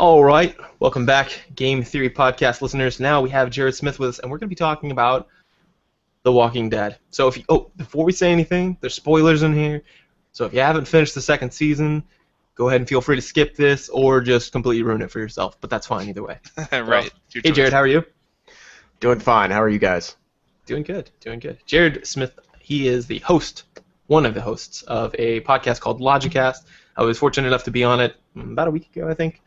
All right, welcome back, Game Theory Podcast listeners. Now we have Jared Smith with us, and we're going to be talking about The Walking Dead. So, before we say anything, there's spoilers in here. So, if you haven't finished the second season, go ahead and feel free to skip this, or just completely ruin it for yourself. But that's fine either way. Right. Hey, Jared, how are you? Doing fine. How are you guys? Doing good. Jared Smith, he is the host, one of the hosts of a podcast called Logicast. I was fortunate enough to be on it about a week ago, I think.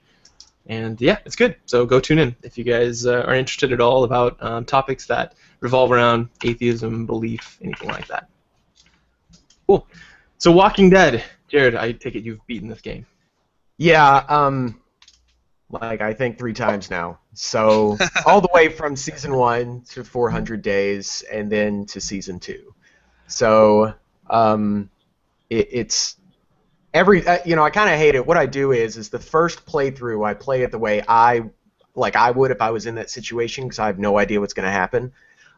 And yeah, it's good. So go tune in if you guys are interested at all about topics that revolve around atheism, belief, anything like that. Cool. So Walking Dead, Jared, I take it you've beaten this game. Yeah, I think 3 times now. So all the way from season 1 to 400 days, and then to season 2. So it's every I kind of hate it. What I do is the first playthrough I play it the way I would if I was in that situation, because I have no idea what's going to happen.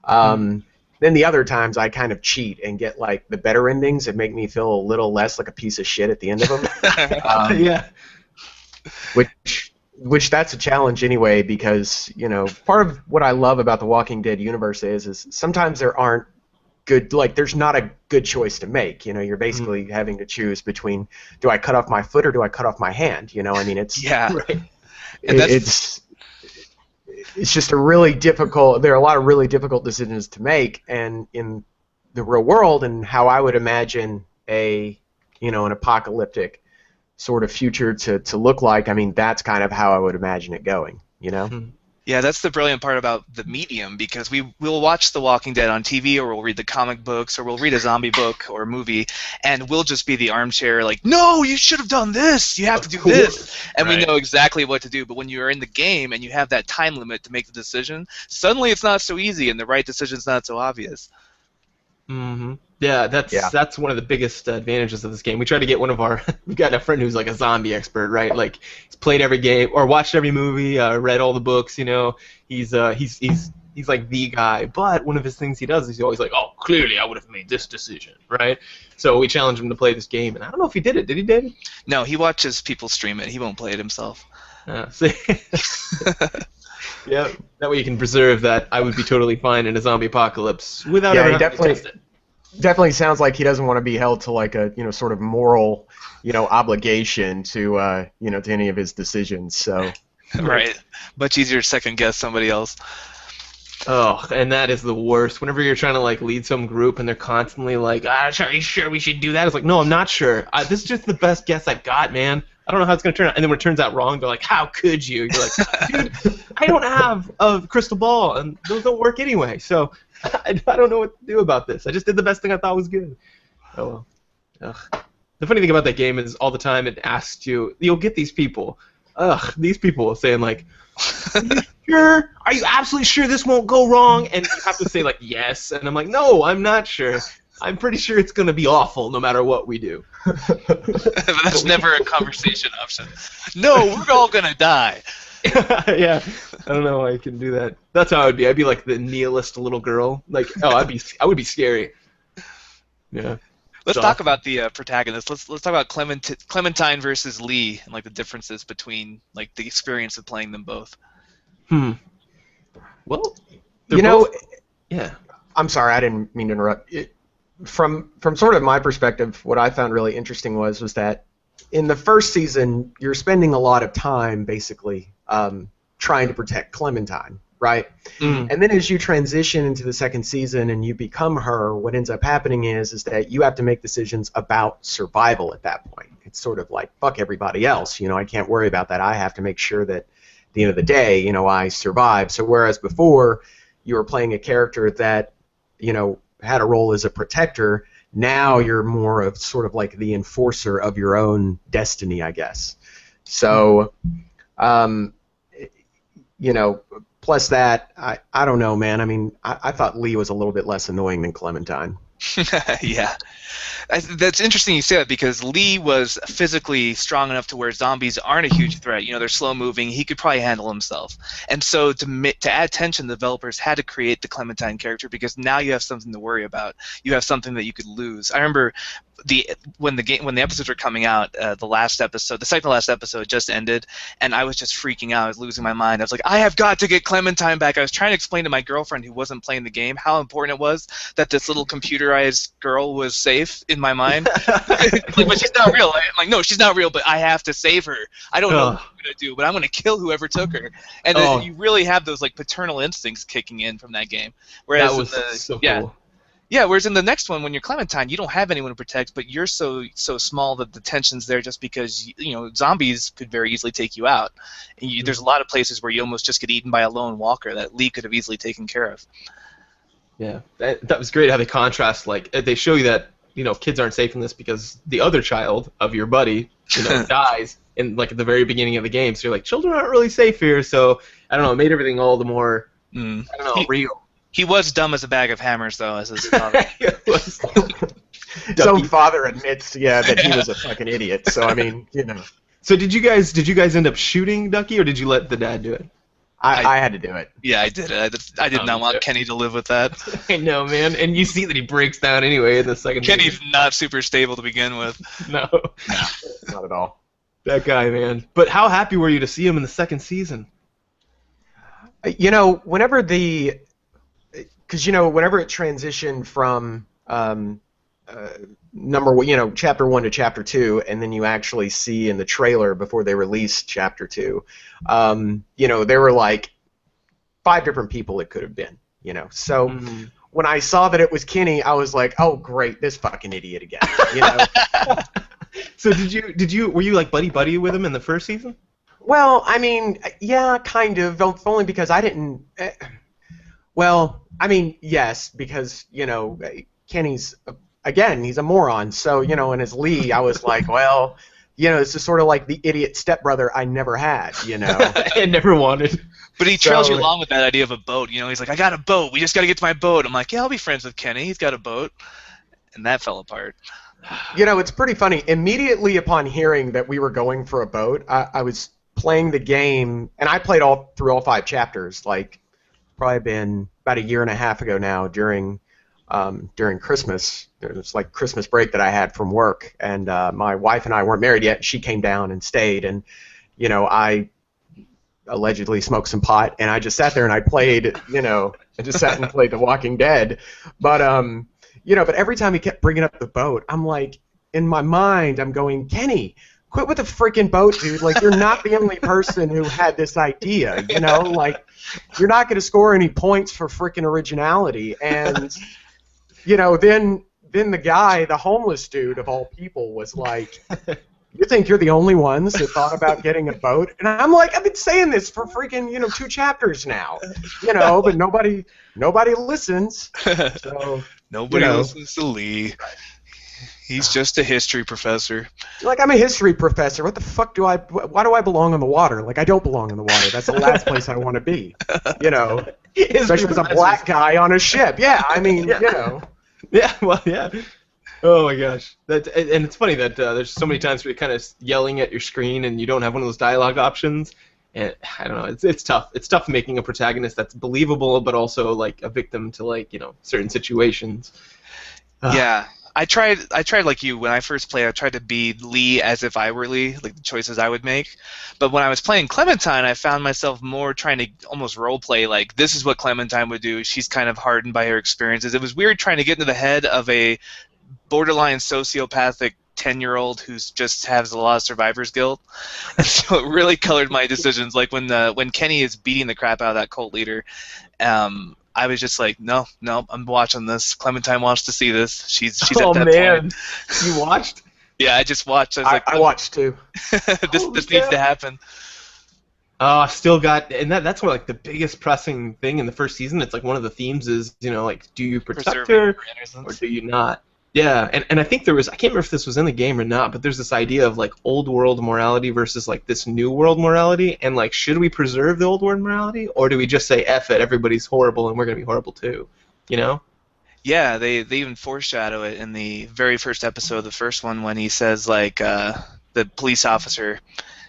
Then the other times I kind of cheat and get like the better endings that make me feel a little less like a piece of shit at the end of them. Yeah. Which that's a challenge anyway, because part of what I love about the Walking Dead universe is sometimes there aren't good, there's not a good choice to make. You're basically having to choose between, do I cut off my foot or do I cut off my hand? It's Right. It's just a really difficult. There are a lot of really difficult decisions to make, and in the real world, and how I would imagine an apocalyptic sort of future to look like. I mean, that's kind of how I would imagine it going. Yeah, that's the brilliant part about the medium, because we'll watch The Walking Dead on TV, or we'll read the comic books, or we'll read a zombie book or movie, and we'll just be the armchair like, no, you should have done this, you have to do this, and we know exactly what to do. But when you're in the game and you have that time limit to make the decision, suddenly it's not so easy, and the right decision's not so obvious. Mm-hmm. Yeah, that's one of the biggest advantages of this game. We try to get we've got a friend who's like a zombie expert, right? Like, he's played every game or watched every movie, read all the books. He's like the guy. But one of his things he does is he's always like, oh, clearly I would have made this decision, right? So we challenge him to play this game, and I don't know if he did it. Did he, David? No, he watches people stream it. He won't play it himself. See. Yeah, that way you can preserve that I would be totally fine in a zombie apocalypse without ever having to test it. Definitely sounds like he doesn't want to be held to like a sort of moral obligation to to any of his decisions. So right, much easier to second guess somebody else. Oh, and that is the worst. Whenever you're trying to lead some group and they're constantly like, are you sure we should do that? It's like, no, I'm not sure. This is just the best guess I've got, man. I don't know how it's going to turn out. And then when it turns out wrong, they're like, how could you? You're like, dude, I don't have a crystal ball, and those don't work anyway. So I don't know what to do about this. I just did the best thing I thought was good. Oh, well. Ugh. The funny thing about that game is all the time it asks you, you'll get these people saying like, are you sure? Are you absolutely sure this won't go wrong? And you have to say like, yes. And I'm like, no, I'm not sure. I'm pretty sure it's going to be awful no matter what we do. That's never a conversation option. No, we're all going to die. Yeah, I don't know how I can do that. That's how I would be. I'd be like the nihilist little girl. Like, I would be scary. Yeah. Let's talk about the protagonists. Let's talk about Clementine versus Lee, and the differences between the experience of playing them both. Well, yeah. I'm sorry, I didn't mean to interrupt. From sort of my perspective, what I found really interesting was that in the first season, you're spending a lot of time basically trying to protect Clementine, right? And then as you transition into the second season and you become her, what ends up happening is that you have to make decisions about survival at that point. It's sort of like, fuck everybody else, I can't worry about that. I have to make sure that at the end of the day, I survive. So whereas before you were playing a character that, had a role as a protector, now you're more of sort of like the enforcer of your own destiny, I guess. So, plus that, I don't know, man. I mean, I thought Lee was a little bit less annoying than Clementine. Yeah. That's interesting you say that because Lee was physically strong enough to where zombies aren't a huge threat. You know, they're slow moving. He could probably handle himself. And so to add tension, the developers had to create the Clementine character because now you have something to worry about. You have something that you could lose. I remember when the episodes were coming out, the second to last episode just ended, and I was just freaking out. I was losing my mind. I was like, I have got to get Clementine back. I was trying to explain to my girlfriend who wasn't playing the game how important it was that this little computerized girl was safe in my mind. Like, but she's not real. I'm like, no, she's not real, but I have to save her. I don't know what I'm gonna do, but I'm gonna kill whoever took her. And then you really have those like paternal instincts kicking in from that game. Whereas that was so cool. Yeah, whereas in the next one, when you're Clementine, you don't have anyone to protect, but you're so small that the tension's there just because, zombies could very easily take you out. And there's a lot of places where you almost just get eaten by a lone walker that Lee could have easily taken care of. Yeah, that was great how they contrast, like, they show you that, kids aren't safe in this because the other child of your buddy, dies in, like, at the very beginning of the game. So you're like, children aren't really safe here, so, I don't know, it made everything all the more, real. He was dumb as a bag of hammers, though, as his father. His own father admits, that he was a fucking idiot. So I mean, So did you guys end up shooting Ducky, or did you let the dad do it? I had to do it. Yeah, I did it. I did not want Kenny to live with that. I know, man. And you see that he breaks down anyway in the second. Kenny's not super stable to begin with. No, not at all. That guy, man. But how happy were you to see him in the second season? Whenever whenever it transitioned from chapter 1 to chapter 2, and then you actually see in the trailer before they released chapter 2, there were like 5 different people it could have been, So when I saw that it was Kenny, I was like, oh great, this fucking idiot again, So were you like buddy with him in the first season? Well, I mean, yeah, kind of, only because I didn't. Well, I mean, yes, because, Kenny's, again, he's a moron. So, and as Lee, I was like, well, this is sort of like the idiot stepbrother I never had, I never wanted. But he trails you along with that idea of a boat. He's like, I got a boat. We just got to get to my boat. I'm like, yeah, I'll be friends with Kenny. He's got a boat. And that fell apart. It's pretty funny. Immediately upon hearing that we were going for a boat, I was playing the game, and I played through all 5 chapters, like, probably been about a year and a half ago now during Christmas. It was like Christmas break that I had from work, and my wife and I weren't married yet. She came down and stayed, and I allegedly smoked some pot, and I just sat there and I played, I just sat and played The Walking Dead. But but every time he kept bringing up the boat, I'm like, in my mind, I'm going, Kenny, quit with the freaking boat, dude. Like, you're not the only person who had this idea, Like, you're not going to score any points for freaking originality. And, then the guy, the homeless dude of all people, was like, you think you're the only ones that thought about getting a boat? And I'm like, I've been saying this for freaking, 2 chapters now, but nobody listens. So, nobody listens to Lee. He's just a history professor. Like, I'm a history professor. What the fuck why do I belong on the water? Like, I don't belong in the water. That's the last place I want to be. Especially as a black guy on a ship. Yeah, I mean, Yeah, well, yeah. Oh my gosh. And it's funny that there's so many times where you're kind of yelling at your screen and you don't have one of those dialogue options. And I don't know, it's tough. It's tough making a protagonist that's believable, but also like a victim to like certain situations. Yeah. I tried like you when I first played. I tried to be Lee as if I were Lee, like the choices I would make. But when I was playing Clementine, I found myself more trying to almost role play like this is what Clementine would do. She's kind of hardened by her experiences. It was weird trying to get into the head of a borderline sociopathic 10-year-old who just has a lot of survivor's guilt. And so it really colored my decisions. Like when Kenny is beating the crap out of that cult leader, I was just like, no, I'm watching this. Clementine wants to see this. She's at that point. You watched? Yeah, I just watched. I watched too. This needs to happen. Oh, I still got, and that's one like the biggest pressing thing in the first season. It's like one of the themes is like, do you protect her or do you not? Yeah, and I think there was, I can't remember if this was in the game or not, but there's this idea of like old world morality versus like this new world morality, and like should we preserve the old world morality or do we just say F it, everybody's horrible and we're gonna be horrible too, Yeah, they even foreshadow it in the very first episode, the first one, when he says like the police officer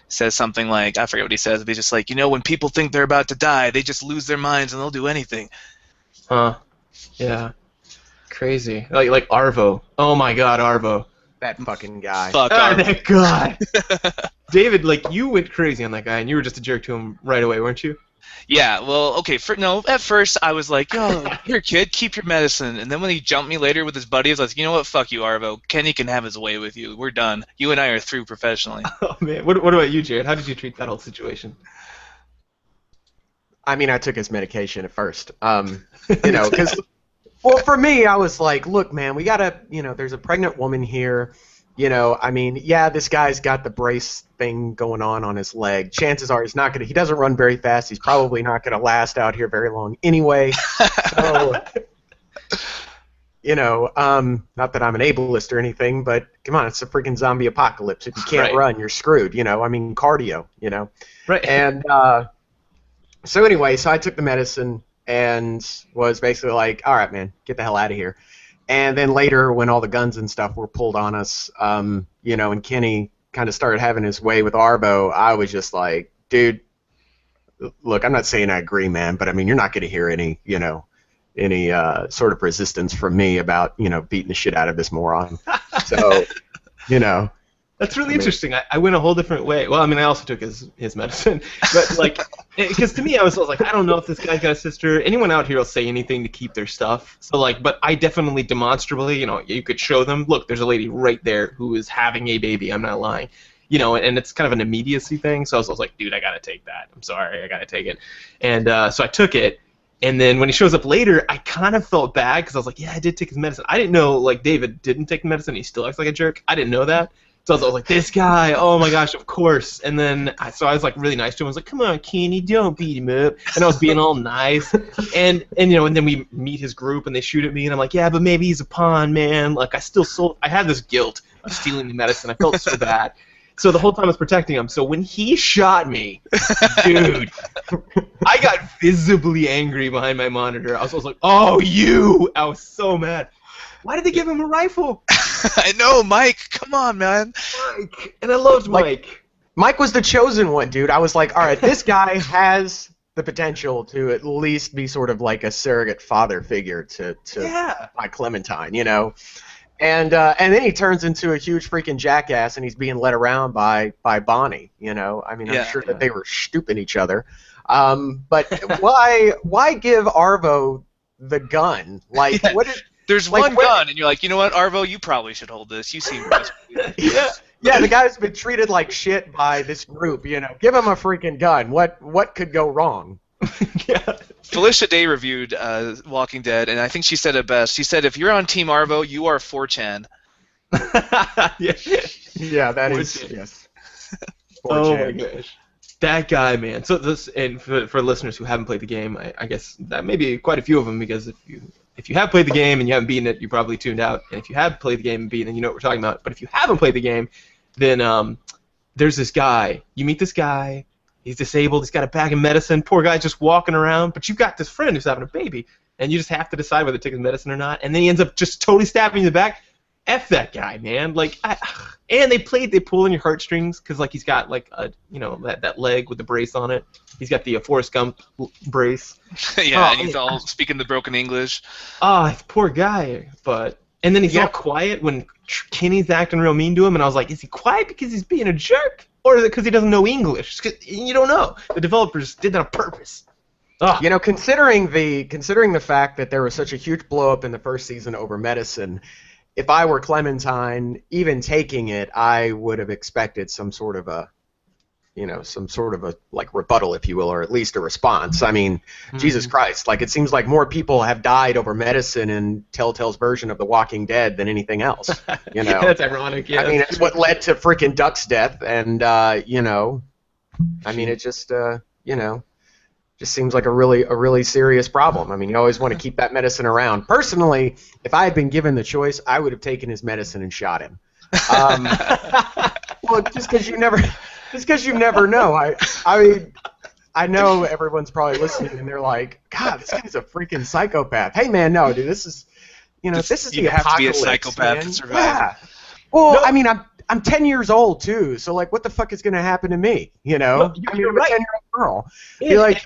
says something like, I forget what he says, but he's just like, when people think they're about to die, they just lose their minds and they'll do anything. Huh. Yeah. Crazy. Like Arvo. Oh my God, Arvo. That fucking guy. Fuck That guy. David, like, you went crazy on that guy, and you were just a jerk to him right away, weren't you? Yeah, well, okay, at first I was like, yo, here, kid, keep your medicine. And then when he jumped me later with his buddies, I was like, you know what, fuck you, Arvo. Kenny can have his way with you. We're done. You and I are through professionally. Oh, man. What about you, Jared? How did you treat that whole situation? I mean, I took his medication at first. Because, well, for me, I was like, look, man, we gotta, there's a pregnant woman here. I mean, yeah, this guy's got the brace thing going on his leg. Chances are he doesn't run very fast. He's probably not going to last out here very long anyway. So, not that I'm an ableist or anything, but come on, it's a freaking zombie apocalypse. If you can't run, you're screwed, I mean, cardio, Right. And so anyway, so I took the medicine and was basically like, all right, man, get the hell out of here. And then later, when all the guns and stuff were pulled on us, and Kenny kind of started having his way with Arbo, I was just like, dude, look, I'm not saying I agree, man, but I mean, you're not going to hear any sort of resistance from me about, beating the shit out of this moron. So, That's really interesting. I went a whole different way. Well, I mean, I also took his medicine, but like, because to me, I was like, I don't know if this guy's got a sister. Anyone out here will say anything to keep their stuff. So like, but I definitely demonstrably, you could show them. Look, there's a lady right there who is having a baby. I'm not lying. And it's kind of an immediacy thing. So I was like, dude, I gotta take that. I'm sorry, I gotta take it. And so I took it. And then when he shows up later, I kind of felt bad because I was like, yeah, I did take his medicine. I didn't know like David didn't take the medicine. He still acts like a jerk. I didn't know that. So I was like, this guy, oh my gosh, of course. And then, so I was like really nice to him. I was like, come on, Kenny, don't beat him up. And I was being all nice. And then we meet his group and they shoot at me. And I'm like, yeah, but maybe he's a pawn, man. Like, I had this guilt of stealing the medicine. I felt so bad. So the whole time I was protecting him. So when he shot me, dude, I got visibly angry behind my monitor. I was like, oh, you! I was so mad. Why did they give him a rifle? I know, Mike. Come on, man. Mike. And I loved Mike. Mike was the chosen one, dude. I was like, all right, this guy has the potential to at least be sort of like a surrogate father figure to my Clementine, And then he turns into a huge freaking jackass, and he's being led around by Bonnie. I mean, I'm sure that they were stooping each other. But why give Arvo the gun? Like, what? There's one gun, and you're like, you know what, Arvo, you probably should hold this. You seem Yeah, the guy's been treated like shit by this group. Give him a freaking gun. What could go wrong? Yeah. Felicia Day reviewed Walking Dead, and I think she said it best. She said, if you're on Team Arvo, you are 4chan. Yeah, that is, yes. 4chan. Oh my gosh. That guy, man. So and for listeners who haven't played the game, I guess that may be quite a few of them, because if you have played the game and you haven't beaten it, you probably tuned out. And if you have played the game and beaten it, you know what we're talking about. But if you haven't played the game, then there's this guy. You meet this guy. He's disabled. He's got a bag of medicine. Poor guy just walking around. But you've got this friend who's having a baby, and you just have to decide whether to take his medicine or not. And then he ends up just totally stabbing you in the back. F that guy, man. Like, and they pull in your heartstrings because like he's got like a that leg with the brace on it. He's got the Forrest Gump brace. Yeah, and he's all speaking the broken English. Poor guy. And then he's all quiet when Kenny's acting real mean to him, and I was like, is he quiet because he's being a jerk, or is it because he doesn't know English? You don't know. The developers did that on purpose. Considering the fact that there was such a huge blow up in the first season over medicine, if I were Clementine, even taking it, I would have expected some sort of a like rebuttal, if you will, or at least a response. I mean, Jesus Christ, like it seems like more people have died over medicine in Telltale's version of The Walking Dead than anything else. That's ironic. Yeah, I mean, it's what led to freaking Duck's death, and I mean, it just just seems like a really serious problem. I mean, you always want to keep that medicine around. Personally, if I had been given the choice, I would have taken his medicine and shot him. Well, just because you never know. I mean, I know everyone's probably listening and they're like, God, this guy's a freaking psychopath. Hey, man, no, dude, this You know, this is the You have to be a apocalypse, psychopath man. to survive. Yeah. Well, No. I mean, I'm 10 years old too, so like, what the fuck is gonna happen to me? You know, No, I mean, you're I'm a right. 10-year-old girl. Be And like,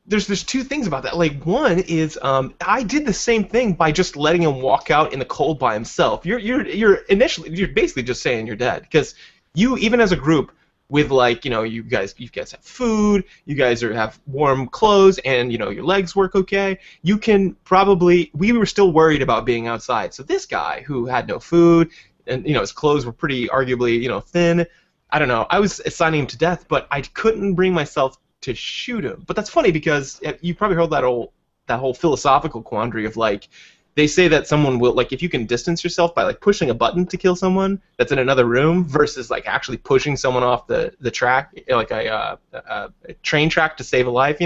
there's two things about that. Like one is I did the same thing by just letting him walk out in the cold by himself. You're basically just saying you're dead because you even as a group with like you guys have food, you guys have warm clothes, and your legs work okay. You can probably we were still worried about being outside. So this guy who had no food and his clothes were pretty arguably thin. I don't know. I was assigning him to death, but I couldn't bring myself to shoot him. But that's funny because you probably heard that whole philosophical quandary of like they say that someone will like if you can distance yourself by like pushing a button to kill someone that's in another room versus like actually pushing someone off the track like a train track to save a life,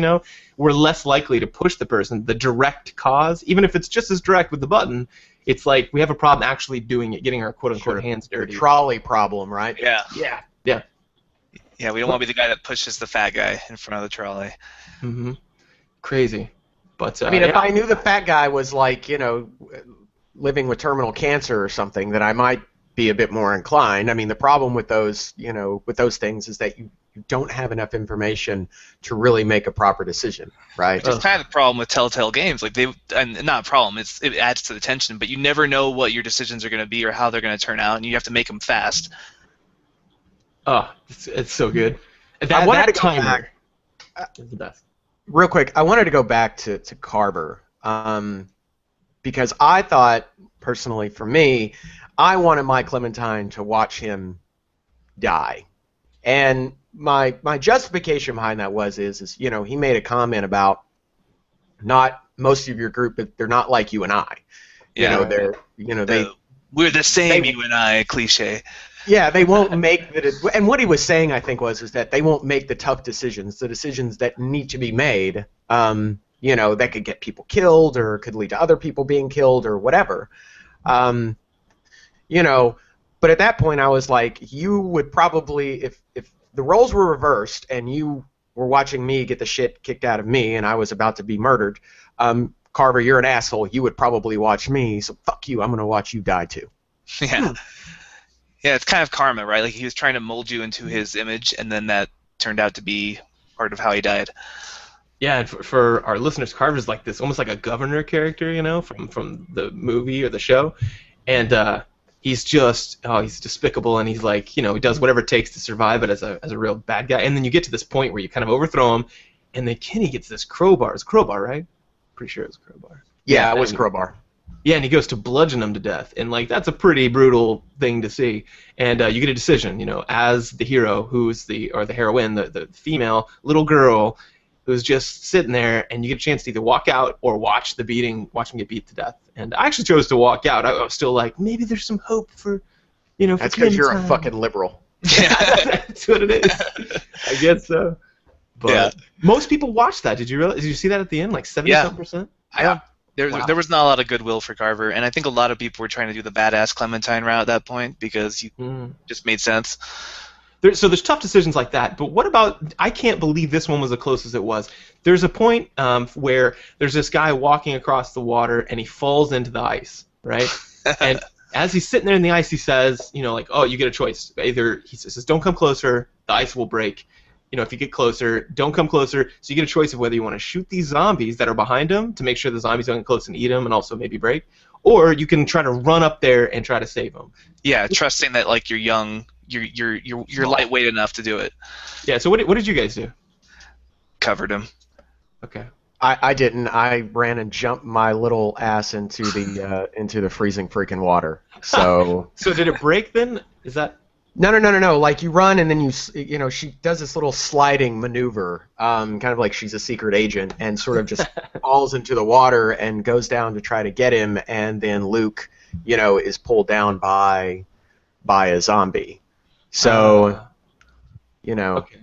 we're less likely to push the person the direct cause, even if it's just as direct with the button. It's like we have a problem actually doing it, getting our quote unquote hands dirty. the trolley problem, right? Yeah. Yeah. Yeah, we don't want to be the guy that pushes the fat guy in front of the trolley. Mm-hmm. Crazy. But I mean, if I knew the fat guy was like, living with terminal cancer or something, then I might be a bit more inclined. I mean, the problem with those, with those things is that you don't have enough information to really make a proper decision, right? Which is kind of the problem with Telltale games. Like and not a problem, it adds to the tension, but you never know what your decisions are going to be or how they're going to turn out, and you have to make them fast. Oh, it's so good. I wanted That to go timer back. is the best. Real quick, I wanted to go back to Carver because I thought, personally, for me, I wanted my Clementine to watch him die. And my justification behind that is he made a comment about not most of your group, but they're not like you and I. They're we're the same, you and I, cliche. Yeah, they won't make and what he was saying, I think, is that they won't make the tough decisions, the decisions that need to be made, that could get people killed or could lead to other people being killed or whatever. But at that point I was like, you would probably, if the roles were reversed and you were watching me get the shit kicked out of me and I was about to be murdered, Carver, you're an asshole, you would probably watch me, so fuck you, I'm going to watch you die too. Yeah. Yeah, it's kind of karma, right? Like he was trying to mold you into his image, and then that turned out to be part of how he died. Yeah, and for our listeners, Carver's like this, almost like a governor character, from the movie or the show, and he's he's despicable, and he's like, he does whatever it takes to survive, but as a real bad guy. And then you get to this point where you kind of overthrow him, and then Kenny gets this crowbar. It's a crowbar, right? Pretty sure it was a crowbar. Yeah, it was crowbar. Yeah, and he goes to bludgeon him to death, and like that's a pretty brutal thing to see. And you get a decision, as the hero, who's the heroine, the female little girl, who's just sitting there, and you get a chance to either walk out or watch him get beat to death. And I actually chose to walk out. I was still like, maybe there's some hope for, That's because you're a fucking liberal. Yeah, that's what it is. I guess so. But most people watch that. Did you see that at the end? Like 70%? Yeah. There Wow. was not a lot of goodwill for Carver, and I think a lot of people were trying to do the badass Clementine route at that point because he just made sense. So there's tough decisions like that, but what about, I can't believe this one was the closest it was. There's a point where there's this guy walking across the water, and he falls into the ice, right? And as he's sitting there in the ice, he says, oh, you get a choice. Either, he says, don't come closer, the ice will break. If you get closer, don't come closer. So you get a choice of whether you want to shoot these zombies that are behind him to make sure the zombies don't get close and eat him and also maybe break, or you can try to run up there and try to save him. Yeah, trusting that like you're young, you're lightweight enough to do it. Yeah. So what did you guys do? Covered him. Okay. I didn't. I ran and jumped my little ass into the freezing freaking water. So. So did it break then? Is that? No. Like you run and then she does this little sliding maneuver, kind of like she's a secret agent, and sort of just falls into the water and goes down to try to get him, and then Luke, is pulled down by a zombie. So, Okay.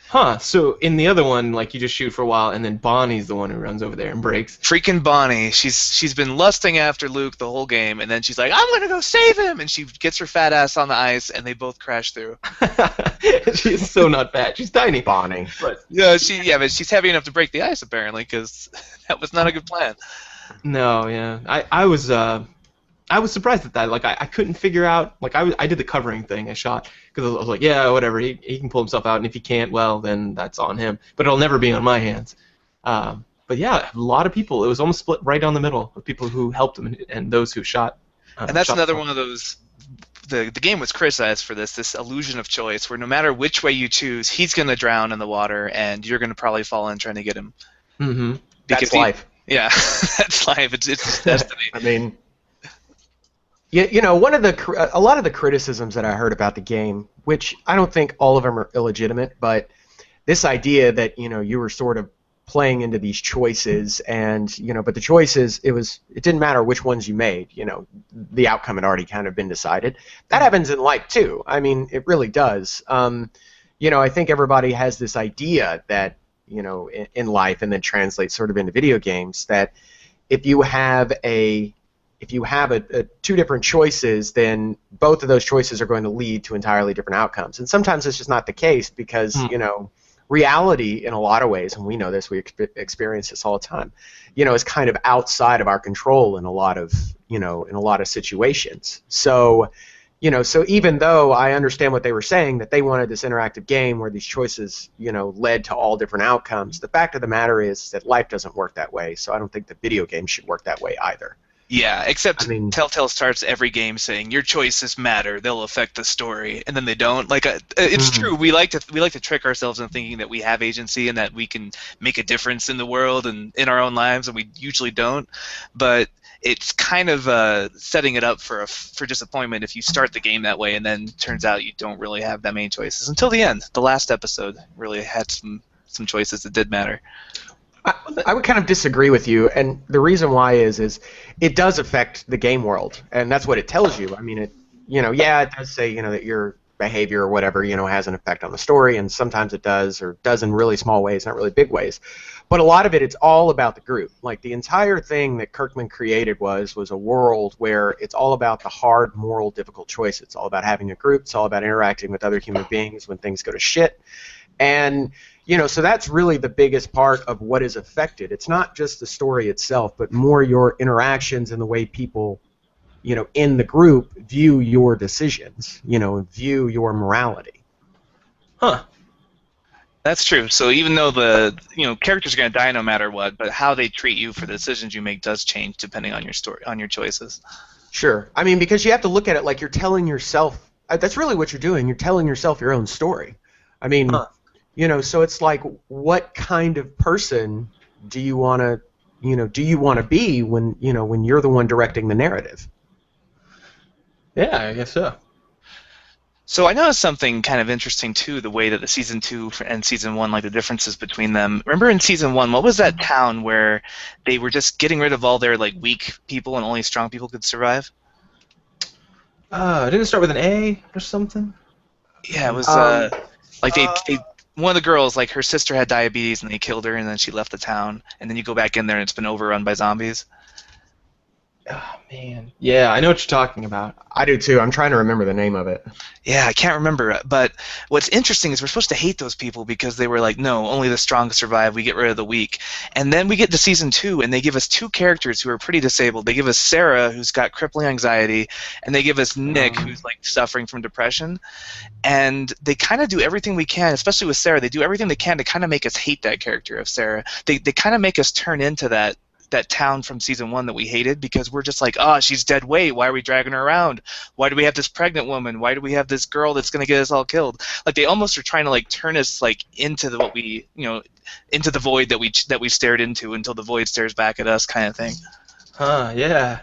Huh. So in the other one, like you just shoot for a while, and then Bonnie's the one who runs over there and breaks. Freaking Bonnie. She's been lusting after Luke the whole game, and then she's like, I'm gonna go save him, and she gets her fat ass on the ice, and they both crash through. She's so not fat. She's tiny. Bonnie. But but she's heavy enough to break the ice apparently, because that was not a good plan. No, yeah. I was surprised at that. Like I couldn't figure out. Like I did the covering thing. I shot because I was like, yeah, whatever. He can pull himself out, and if he can't, well, then that's on him. But it'll never be on my hands. But yeah, a lot of people. It was almost split right down the middle of people who helped him and those who shot. And that's Shot another him. one of those. The game was criticized for this illusion of choice, where no matter which way you choose, he's going to drown in the water, and you're going to probably fall in trying to get him. Mm-hmm. Because That's life. Yeah, that's life. It's destiny. I mean, you know, a lot of the criticisms that I heard about the game, which I don't think all of them are illegitimate, but this idea that, you know, you were sort of playing into these choices, and, you know, but the choices, it didn't matter which ones you made, you know, the outcome had already kind of been decided. That happens in life too. I mean, it really does. You know, I think everybody has this idea that, you know, in life, and then translates sort of into video games, that if you have two different choices, then both of those choices are going to lead to entirely different outcomes. And sometimes it's just not the case, because, you know, reality in a lot of ways, and we know this, we experience this all the time, you know, is kind of outside of our control in a lot of, you know, in a lot of situations. So, you know, so even though I understand what they were saying, that they wanted this interactive game where these choices, you know, led to all different outcomes, the fact of the matter is that life doesn't work that way. So I don't think the video game should work that way either. Yeah, except I mean, Telltale starts every game saying your choices matter; they'll affect the story, and then they don't. Like, it's true. We like to trick ourselves into thinking that we have agency and that we can make a difference in the world and in our own lives, and we usually don't. But it's kind of setting it up for disappointment if you start the game that way, and then turns out you don't really have that many choices until the end. The last episode really had some choices that did matter. I would kind of disagree with you, and the reason why is it does affect the game world, and that's what it tells you. I mean, it, you know, yeah, it does say, you know, that your behavior or whatever, you know, has an effect on the story, and sometimes it does, or does in really small ways, not really big ways. But a lot of it's all about the group. Like, the entire thing that Kirkman created was a world where it's all about the hard, moral, difficult choices. It's all about having a group. It's all about interacting with other human beings when things go to shit. And, you know, so that's really the biggest part of what is affected. It's not just the story itself, but more your interactions and the way people, you know, in the group view your decisions, you know, view your morality. Huh. That's true. So even though the characters are going to die no matter what, but how they treat you for the decisions you make does change depending on your story, on your choices. Sure. I mean, because you have to look at it like you're telling yourself. That's really what you're doing. You're telling yourself your own story. I mean, you know, so it's like, what kind of person do you want to be when, you know, when you're the one directing the narrative? Yeah, I guess so. So I noticed something kind of interesting too, the way that the season 2 and season 1, like the differences between them. Remember in season 1, what was that town where they were just getting rid of all their like weak people and only strong people could survive? Didn't it start with an A or something? Yeah, it was like they one of the girls, like her sister had diabetes and they killed her and then she left the town, and then you go back in there and it's been overrun by zombies. Oh, man. Yeah, I know what you're talking about. I do too. I'm trying to remember the name of it. Yeah, I can't remember. But what's interesting is we're supposed to hate those people because they were like, no, only the strong survive. We get rid of the weak. And then we get to season 2, and they give us 2 characters who are pretty disabled. They give us Sarah, who's got crippling anxiety, and they give us Nick, who's like suffering from depression. And they kind of do everything we can, especially with Sarah. They do everything they can to kind of make us hate that character of Sarah. They kind of make us turn into that town from season 1 that we hated, because we're just like, oh, she's dead weight. Why are we dragging her around? Why do we have this pregnant woman? Why do we have this girl that's going to get us all killed? Like, they almost are trying to like turn us like into into the void that we stared into until the void stares back at us, kind of thing. Huh, yeah.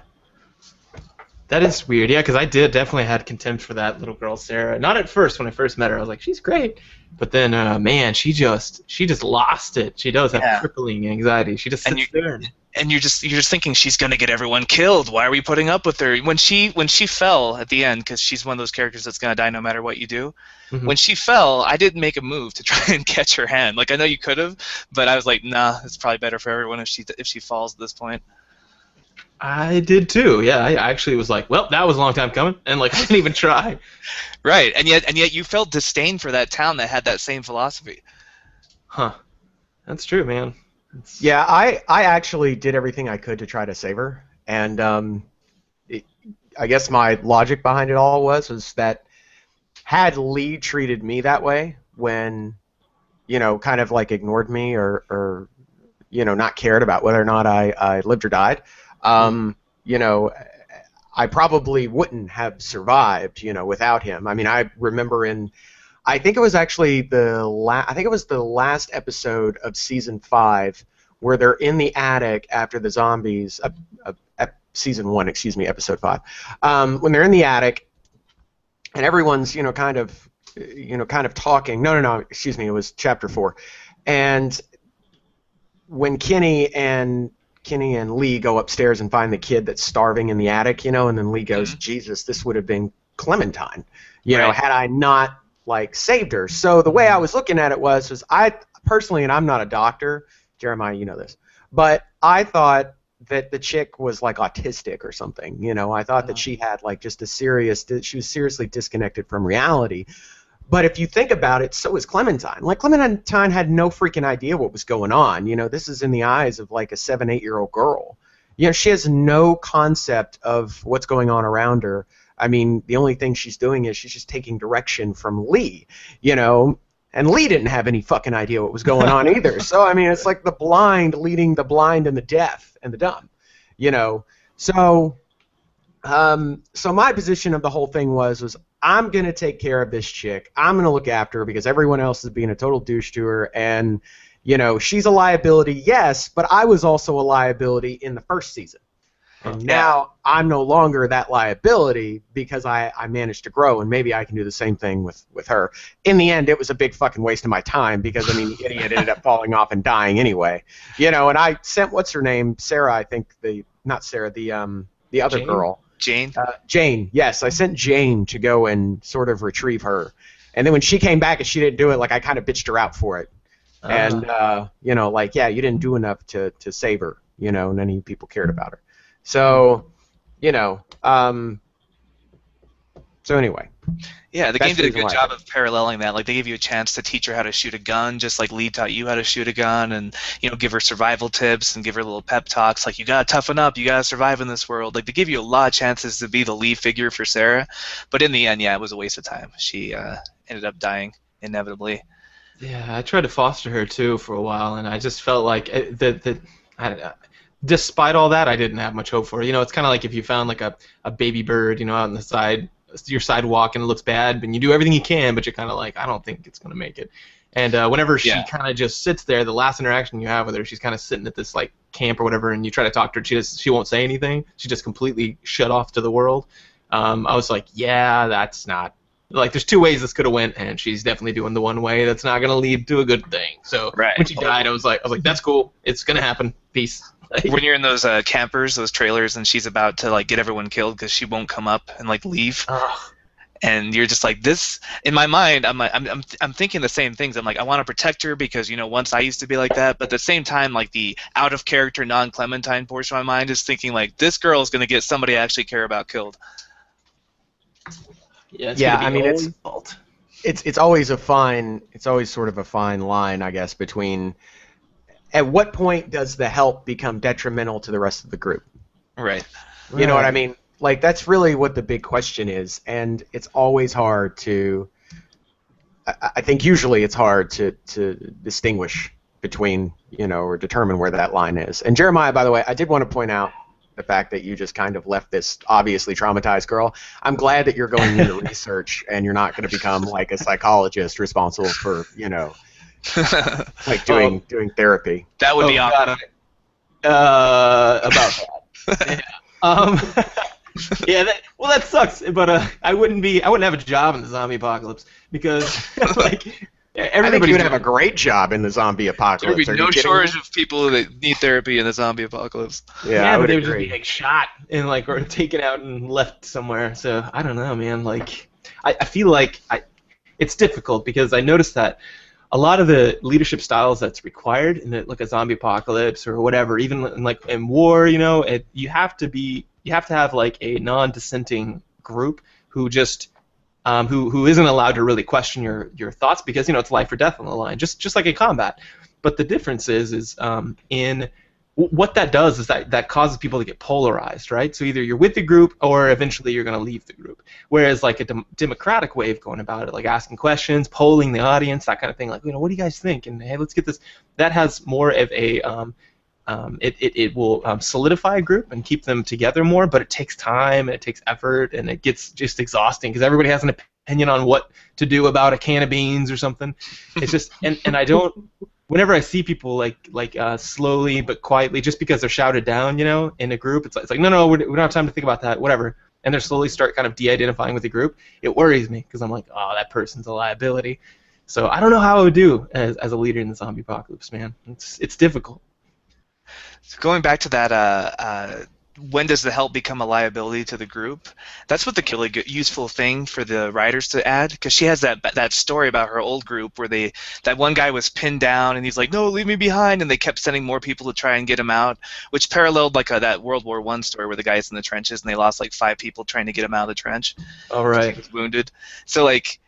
That is weird, yeah, because I definitely had contempt for that little girl, Sarah. Not at first, when I first met her, I was like, she's great. But then, man, she just lost it. She does have crippling anxiety. She just sits there. And you're just thinking she's gonna get everyone killed. Why are we putting up with her? When she fell at the end, because she's one of those characters that's gonna die no matter what you do. Mm-hmm. When she fell, I didn't make a move to try and catch her hand. Like, I know you could have, but I was like, nah, it's probably better for everyone if she falls at this point. I did too. Yeah, I actually was like, well, that was a long time coming, and like I didn't even try. Right, and yet you felt disdain for that town that had that same philosophy. Huh. That's true, man. Yeah, I actually did everything I could to try to save her, and it, I guess my logic behind it all was that had Lee treated me that way when kind of like ignored me or not cared about whether or not I lived or died, you know, I probably wouldn't have survived, without him. I mean, I remember I think it was actually I think it was the last episode of season 5 where they're in the attic after the zombies. Season 1, excuse me, episode 5. When they're in the attic and everyone's kind of talking. No, excuse me, it was chapter 4, and when Kenny and Lee go upstairs and find the kid that's starving in the attic, and then Lee goes, Jesus, this would have been Clementine, Right. had I not saved her. So the way I was looking at it was I personally, and I'm not a doctor, Jeremiah, you know this, but I thought that the chick was autistic or something. I thought that she had just she was seriously disconnected from reality. But if you think about it, so is Clementine. Clementine had no freaking idea what was going on. This is in the eyes of a 7, 8-year-old girl. She has no concept of what's going on around her. I mean, the only thing she's doing is she's just taking direction from Lee, and Lee didn't have any fucking idea what was going on either. So, I mean, it's like the blind leading the blind and the deaf and the dumb, So, so my position of the whole thing was I'm going to take care of this chick. I'm going to look after her because everyone else is being a total douche to her. And, she's a liability, yes, but I was also a liability in the first season. And now I'm no longer that liability because I managed to grow, and maybe I can do the same thing with her. In the end, it was a big fucking waste of my time because, I mean, the idiot ended up falling off and dying anyway. And I sent, what's her name? Sarah, I think, not Sarah, the other Jane? girl. Jane? Jane, yes. I sent Jane to go and sort of retrieve her. And then when she came back and she didn't do it, I kind of bitched her out for it. And, yeah, you didn't do enough to save her, and any people cared about her. So, so anyway. Yeah, the game did a good job of paralleling that. They gave you a chance to teach her how to shoot a gun, just like Lee taught you how to shoot a gun, and give her survival tips and give her little pep talks, you gotta toughen up, you gotta survive in this world. They give you a lot of chances to be the lead figure for Sarah, but in the end, yeah, it was a waste of time. She ended up dying inevitably. Yeah, I tried to foster her too for a while, and I just felt like despite all that, I didn't have much hope for her. It's kind of like if you found a baby bird, out on the side, your sidewalk, and it looks bad, and you do everything you can, but you're kind of I don't think it's gonna make it. And whenever she kind of just sits there, the last interaction you have with her, she's kind of sitting at this camp or whatever, and you try to talk to her, she won't say anything. She just completely shut off to the world. I was like, yeah, that's not. There's two ways this could have went, and she's definitely doing the one way that's not gonna lead to a good thing. So when she died, I was like, that's cool. It's gonna happen. Peace. When you're in those campers, those trailers, and she's about to get everyone killed because she won't come up and leave, and you're just this. In my mind, I'm thinking the same things. I'm I want to protect her because once I used to be like that, but at the same time, the out of character non-Clementine portion of my mind is thinking this girl is gonna get somebody I actually care about killed. Yeah, I mean it's always sort of a fine line, I guess, between at what point does the help become detrimental to the rest of the group? Right. You know what I mean? That's really what the big question is, and it's always hard to. I think usually it's hard to distinguish between or determine where that line is. And Jeremiah, by the way, I did want to point out the fact that you just kind of left this obviously traumatized girl. I'm glad that you're going into research and you're not going to become a psychologist responsible for doing therapy. That would be awesome. About that. Yeah. That sucks. But I wouldn't have a job in the zombie apocalypse because I think you would have a great job in the zombie apocalypse. There would be no shortage of people that need therapy in the zombie apocalypse. Yeah, but they would just be shot and or taken out and left somewhere. So I don't know, man. I feel it's difficult because I noticed that a lot of the leadership styles that's required in a zombie apocalypse or whatever, even in war, you have to have a non-dissenting group who just who isn't allowed to really question your thoughts because it's life or death on the line, just like in combat. But the difference is in what that does is that causes people to get polarized, right? So either you're with the group or eventually you're going to leave the group. Whereas like a democratic way of going about it, like asking questions, polling the audience, that kind of thing, like, what do you guys think? And hey, let's get this. That has more of a it will solidify a group and keep them together more, but it takes time and it takes effort and it gets just exhausting because everybody has an opinion on what to do about a can of beans or something. It's just and I don't. Whenever I see people like slowly but quietly, just because they're shouted down, in a group, it's like no, we don't have time to think about that, whatever, and they slowly start kind of de-identifying with the group. It worries me because I'm like, oh, that person's a liability. So I don't know how I would do as a leader in the zombie apocalypse, man. It's difficult. So going back to that, when does the help become a liability to the group? That's what the really good, useful thing for the writers to add, because she has that story about her old group where that one guy was pinned down and he's like, no, leave me behind, and they kept sending more people to try and get him out, which paralleled like that World War I story where the guy's in the trenches and they lost like 5 people trying to get him out of the trench. All right. He was wounded. So like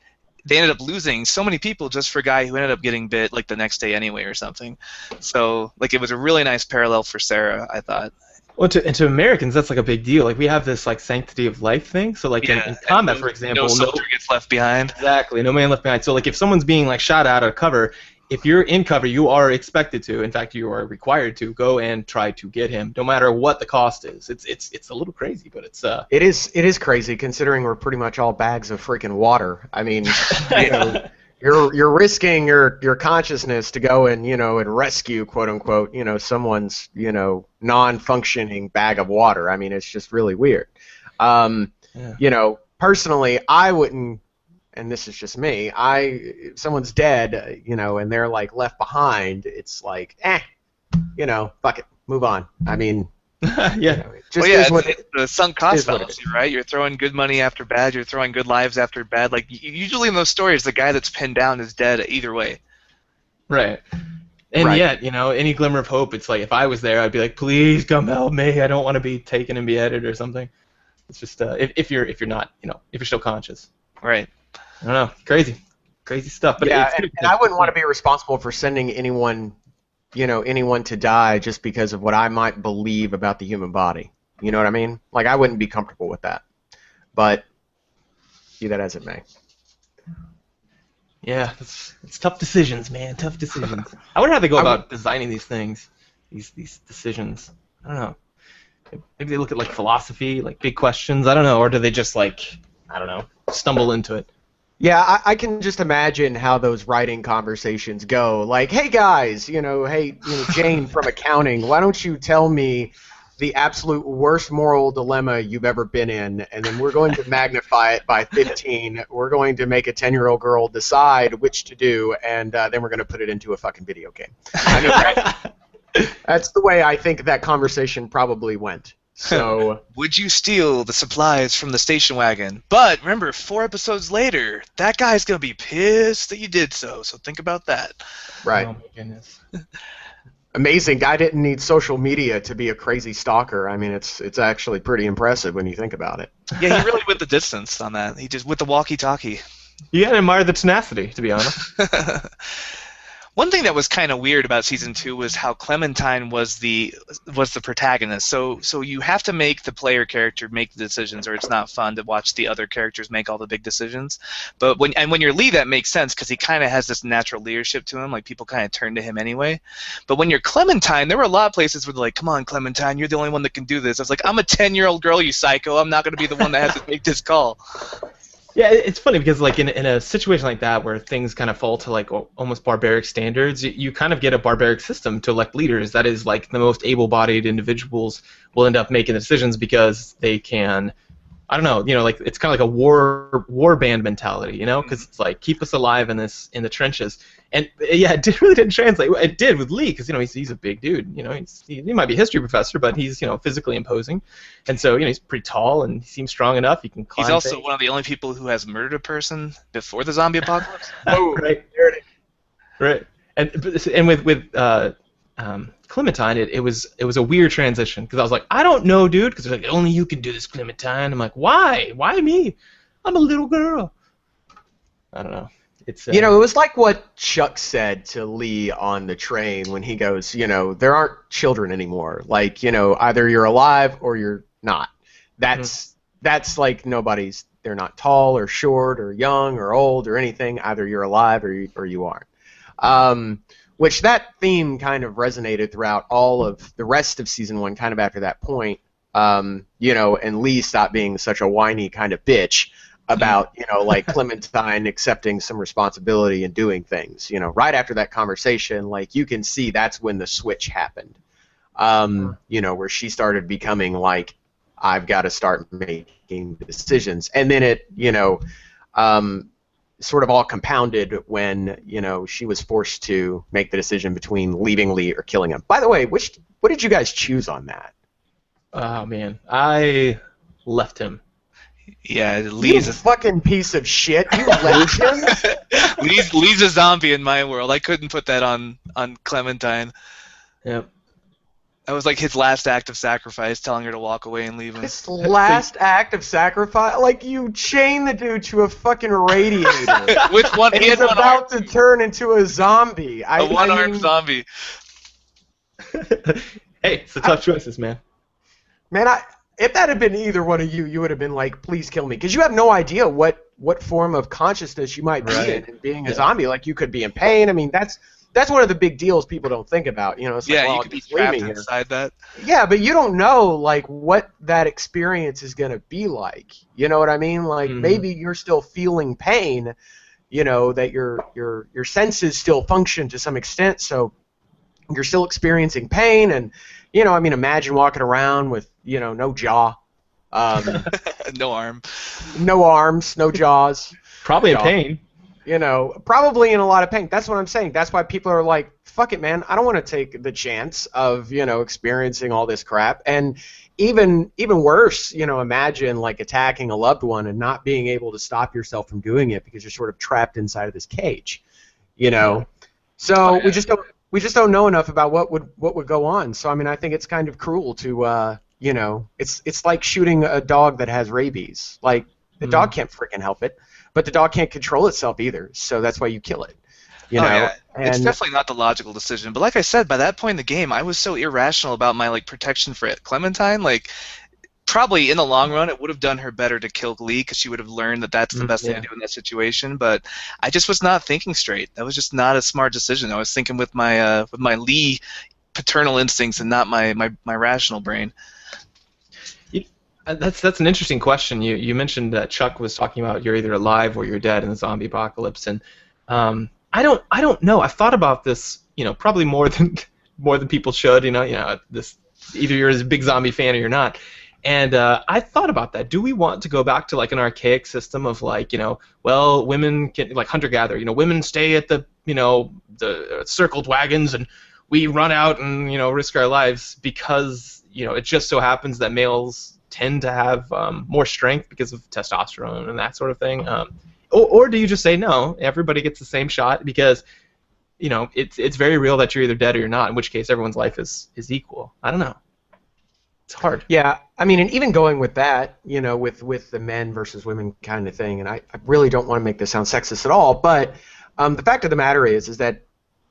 they ended up losing so many people just for a guy who ended up getting bit like the next day anyway or something. So like it was a really nice parallel for Sarah, I thought. Well, to Americans, that's like a big deal. Like we have this like sanctity of life thing. So like in combat, for example, no soldier gets left behind. Exactly, no man left behind. So like if someone's being like shot out of cover, if you're in cover, you are expected to. In fact, you are required to go and try to get him, no matter what the cost is. It's a little crazy, but it's It is crazy considering we're pretty much all bags of freaking water. I mean, you're risking your consciousness to go and and rescue, quote unquote, someone's non-functioning bag of water. I mean, it's just really weird. Personally, I wouldn't, and this is just me. If someone's dead, and they're like left behind, it's like, fuck it, move on. I mean. Yeah. It's the sunk cost fallacy, right? You're throwing good money after bad. You're throwing good lives after bad. Like usually in those stories, the guy that's pinned down is dead either way. Right. And yet, any glimmer of hope, it's like if I was there, I'd be like, please come help me. I don't want to be taken and beheaded or something. It's just if you're not, if you're still conscious. Right. I don't know. Crazy stuff. But yeah, and I wouldn't want to be responsible for sending anyone to die just because of what I might believe about the human body. You know what I mean? Like, I wouldn't be comfortable with that. But, be that as it may. Yeah, it's tough decisions, man. Tough decisions. I wonder how they go about designing these things, these decisions. I don't know. Maybe they look at, like, philosophy, like big questions. I don't know. Or do they just, like, I don't know, stumble into it? Yeah, I can just imagine how those writing conversations go. Like, hey guys, Jane from accounting, why don't you tell me the absolute worst moral dilemma you've ever been in, and then we're going to magnify it by 15. We're going to make a 10-year-old girl decide which to do, and then we're going to put it into a fucking video game. I mean, that's the way I think that conversation probably went. So, would you steal the supplies from the station wagon? But remember, 4 episodes later, that guy's gonna be pissed that you did so. So think about that. Right. Oh my goodness. Amazing. Guy didn't need social media to be a crazy stalker. I mean, it's actually pretty impressive when you think about it. Yeah, he really went the distance on that. He just with the walkie-talkie. You gotta admire the tenacity, to be honest. One thing that was kind of weird about season 2 was how Clementine was the protagonist. So you have to make the player character make the decisions, or it's not fun to watch the other characters make all the big decisions. But when you're Lee, that makes sense because he kind of has this natural leadership to him. Like people kind of turn to him anyway. But when you're Clementine, there were a lot of places where they're like, "Come on, Clementine, you're the only one that can do this." I was like, "I'm a 10-year-old girl, you psycho. I'm not going to be the one that has to make this call." Yeah, it's funny because like in a situation like that where things kind of fall to like almost barbaric standards, you kind of get a barbaric system to elect leaders. That is like the most able-bodied individuals will end up making the decisions because they can, I don't know, like it's kind of like a war band mentality, because it's like keep us alive in the trenches. And yeah, it really didn't translate. It did with Lee because he's a big dude. He might be a history professor, but he's physically imposing, and so he's pretty tall and he seems strong enough. He can climb. He's also things. one of the only people who has murdered a person before the zombie apocalypse. Right, right. And with Clementine, it was a weird transition because I was like, I don't know, dude, because they're like, only you can do this, Clementine. I'm like, why? Why me? I'm a little girl. I don't know. It's You know, it was like what Chuck said to Lee on the train when he goes, you know, there aren't children anymore. Like, you know, either you're alive or you're not. That's like nobody's. They're not tall or short or young or old or anything. Either you're alive or you aren't. Which that theme kind of resonated throughout all of the rest of season 1. Kind of after that point, you know, and Lee stopped being such a whiny kind of bitch about, you know, like Clementine accepting some responsibility and doing things. You know, right after that conversation, like you can see that's when the switch happened. You know, where she started becoming like, I've got to start making decisions, and then it, you know, sort of all compounded when, you know, she was forced to make the decision between leaving Lee or killing him. By the way, what did you guys choose on that? Oh man, I left him. Yeah, You Lee's a, fucking piece of shit. You left him? Lee's a zombie in my world. I couldn't put that on Clementine. Yep. That was like his last act of sacrifice, telling her to walk away and leave him. This last act of sacrifice? Like, you chain the dude to a fucking radiator. Which one? And He he's had one about arm, to turn into a zombie. a one-armed zombie. Hey, it's the tough choices, man. Man, if that had been either one of you, you would have been like, please kill me. Because you have no idea what form of consciousness you might be in being a zombie. Like, you could be in pain. I mean, that's one of the big deals people don't think about. You know, it's like, Yeah, well, you I'll could be just leave trapped me here. inside that. Yeah, but you don't know, like, what that experience is going to be like. You know what I mean? Like, maybe you're still feeling pain, you know, that your senses still function to some extent, so you're still experiencing pain. And, you know, I mean, imagine walking around with, you know, no jaw. No arm. No arms, no jaws. Probably in pain. You know, probably in a lot of pain. That's what I'm saying. That's why people are like, fuck it, man. I don't want to take the chance of, you know, experiencing all this crap. And even worse, you know, imagine like attacking a loved one and not being able to stop yourself from doing it because you're sort of trapped inside of this cage. You know? So we just don't know enough about what would go on. So I mean, I think it's kind of cruel to you know, it's like shooting a dog that has rabies. Like, the dog can't freaking help it. But the dog can't control itself either, so that's why you kill it. You know? Yeah. And It's definitely not the logical decision. But like I said, by that point in the game, I was so irrational about my like protection for Clementine. Like, probably in the long run, it would have done her better to kill Lee because she would have learned that that's the best thing to do in that situation. But I just was not thinking straight. That was just not a smart decision. I was thinking with my Lee paternal instincts and not my rational brain. That's an interesting question. You mentioned that Chuck was talking about you're either alive or you're dead in the zombie apocalypse, and I don't know. I've thought about this, you know, probably more than people should. You know, this either you're a big zombie fan or you're not. And I thought about that. Do we want to go back to like an archaic system of like, you know, well, women can, like hunter-gatherer, you know, women stay at the, you know, the circled wagons and we run out and, you know, risk our lives because, you know, it just so happens that males tend to have more strength because of testosterone and that sort of thing, or do you just say no? Everybody gets the same shot because, you know, it's very real that you're either dead or you're not. In which case, everyone's life is equal. I don't know. It's hard. yeah, I mean, and even going with that, you know, with the men versus women kind of thing, and I really don't want to make this sound sexist at all, but the fact of the matter is that,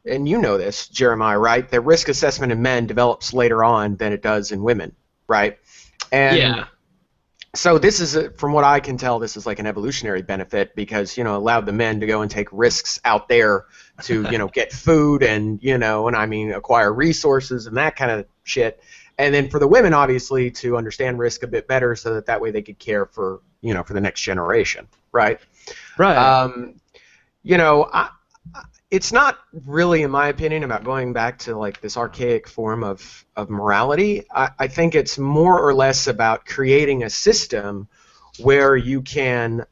and you know this, Jeremiah, right? That risk assessment in men develops later on than it does in women, right? And so this is, from what I can tell, this is like an evolutionary benefit because, you know, allowed the men to go and take risks out there to, you know, get food and, you know, and I mean acquire resources and that kind of shit. And then for the women, obviously, to understand risk a bit better so that way they could care for, you know, for the next generation, right? Right. You know, it's not really, in my opinion, about going back to like this archaic form of morality. I think it's more or less about creating a system where you can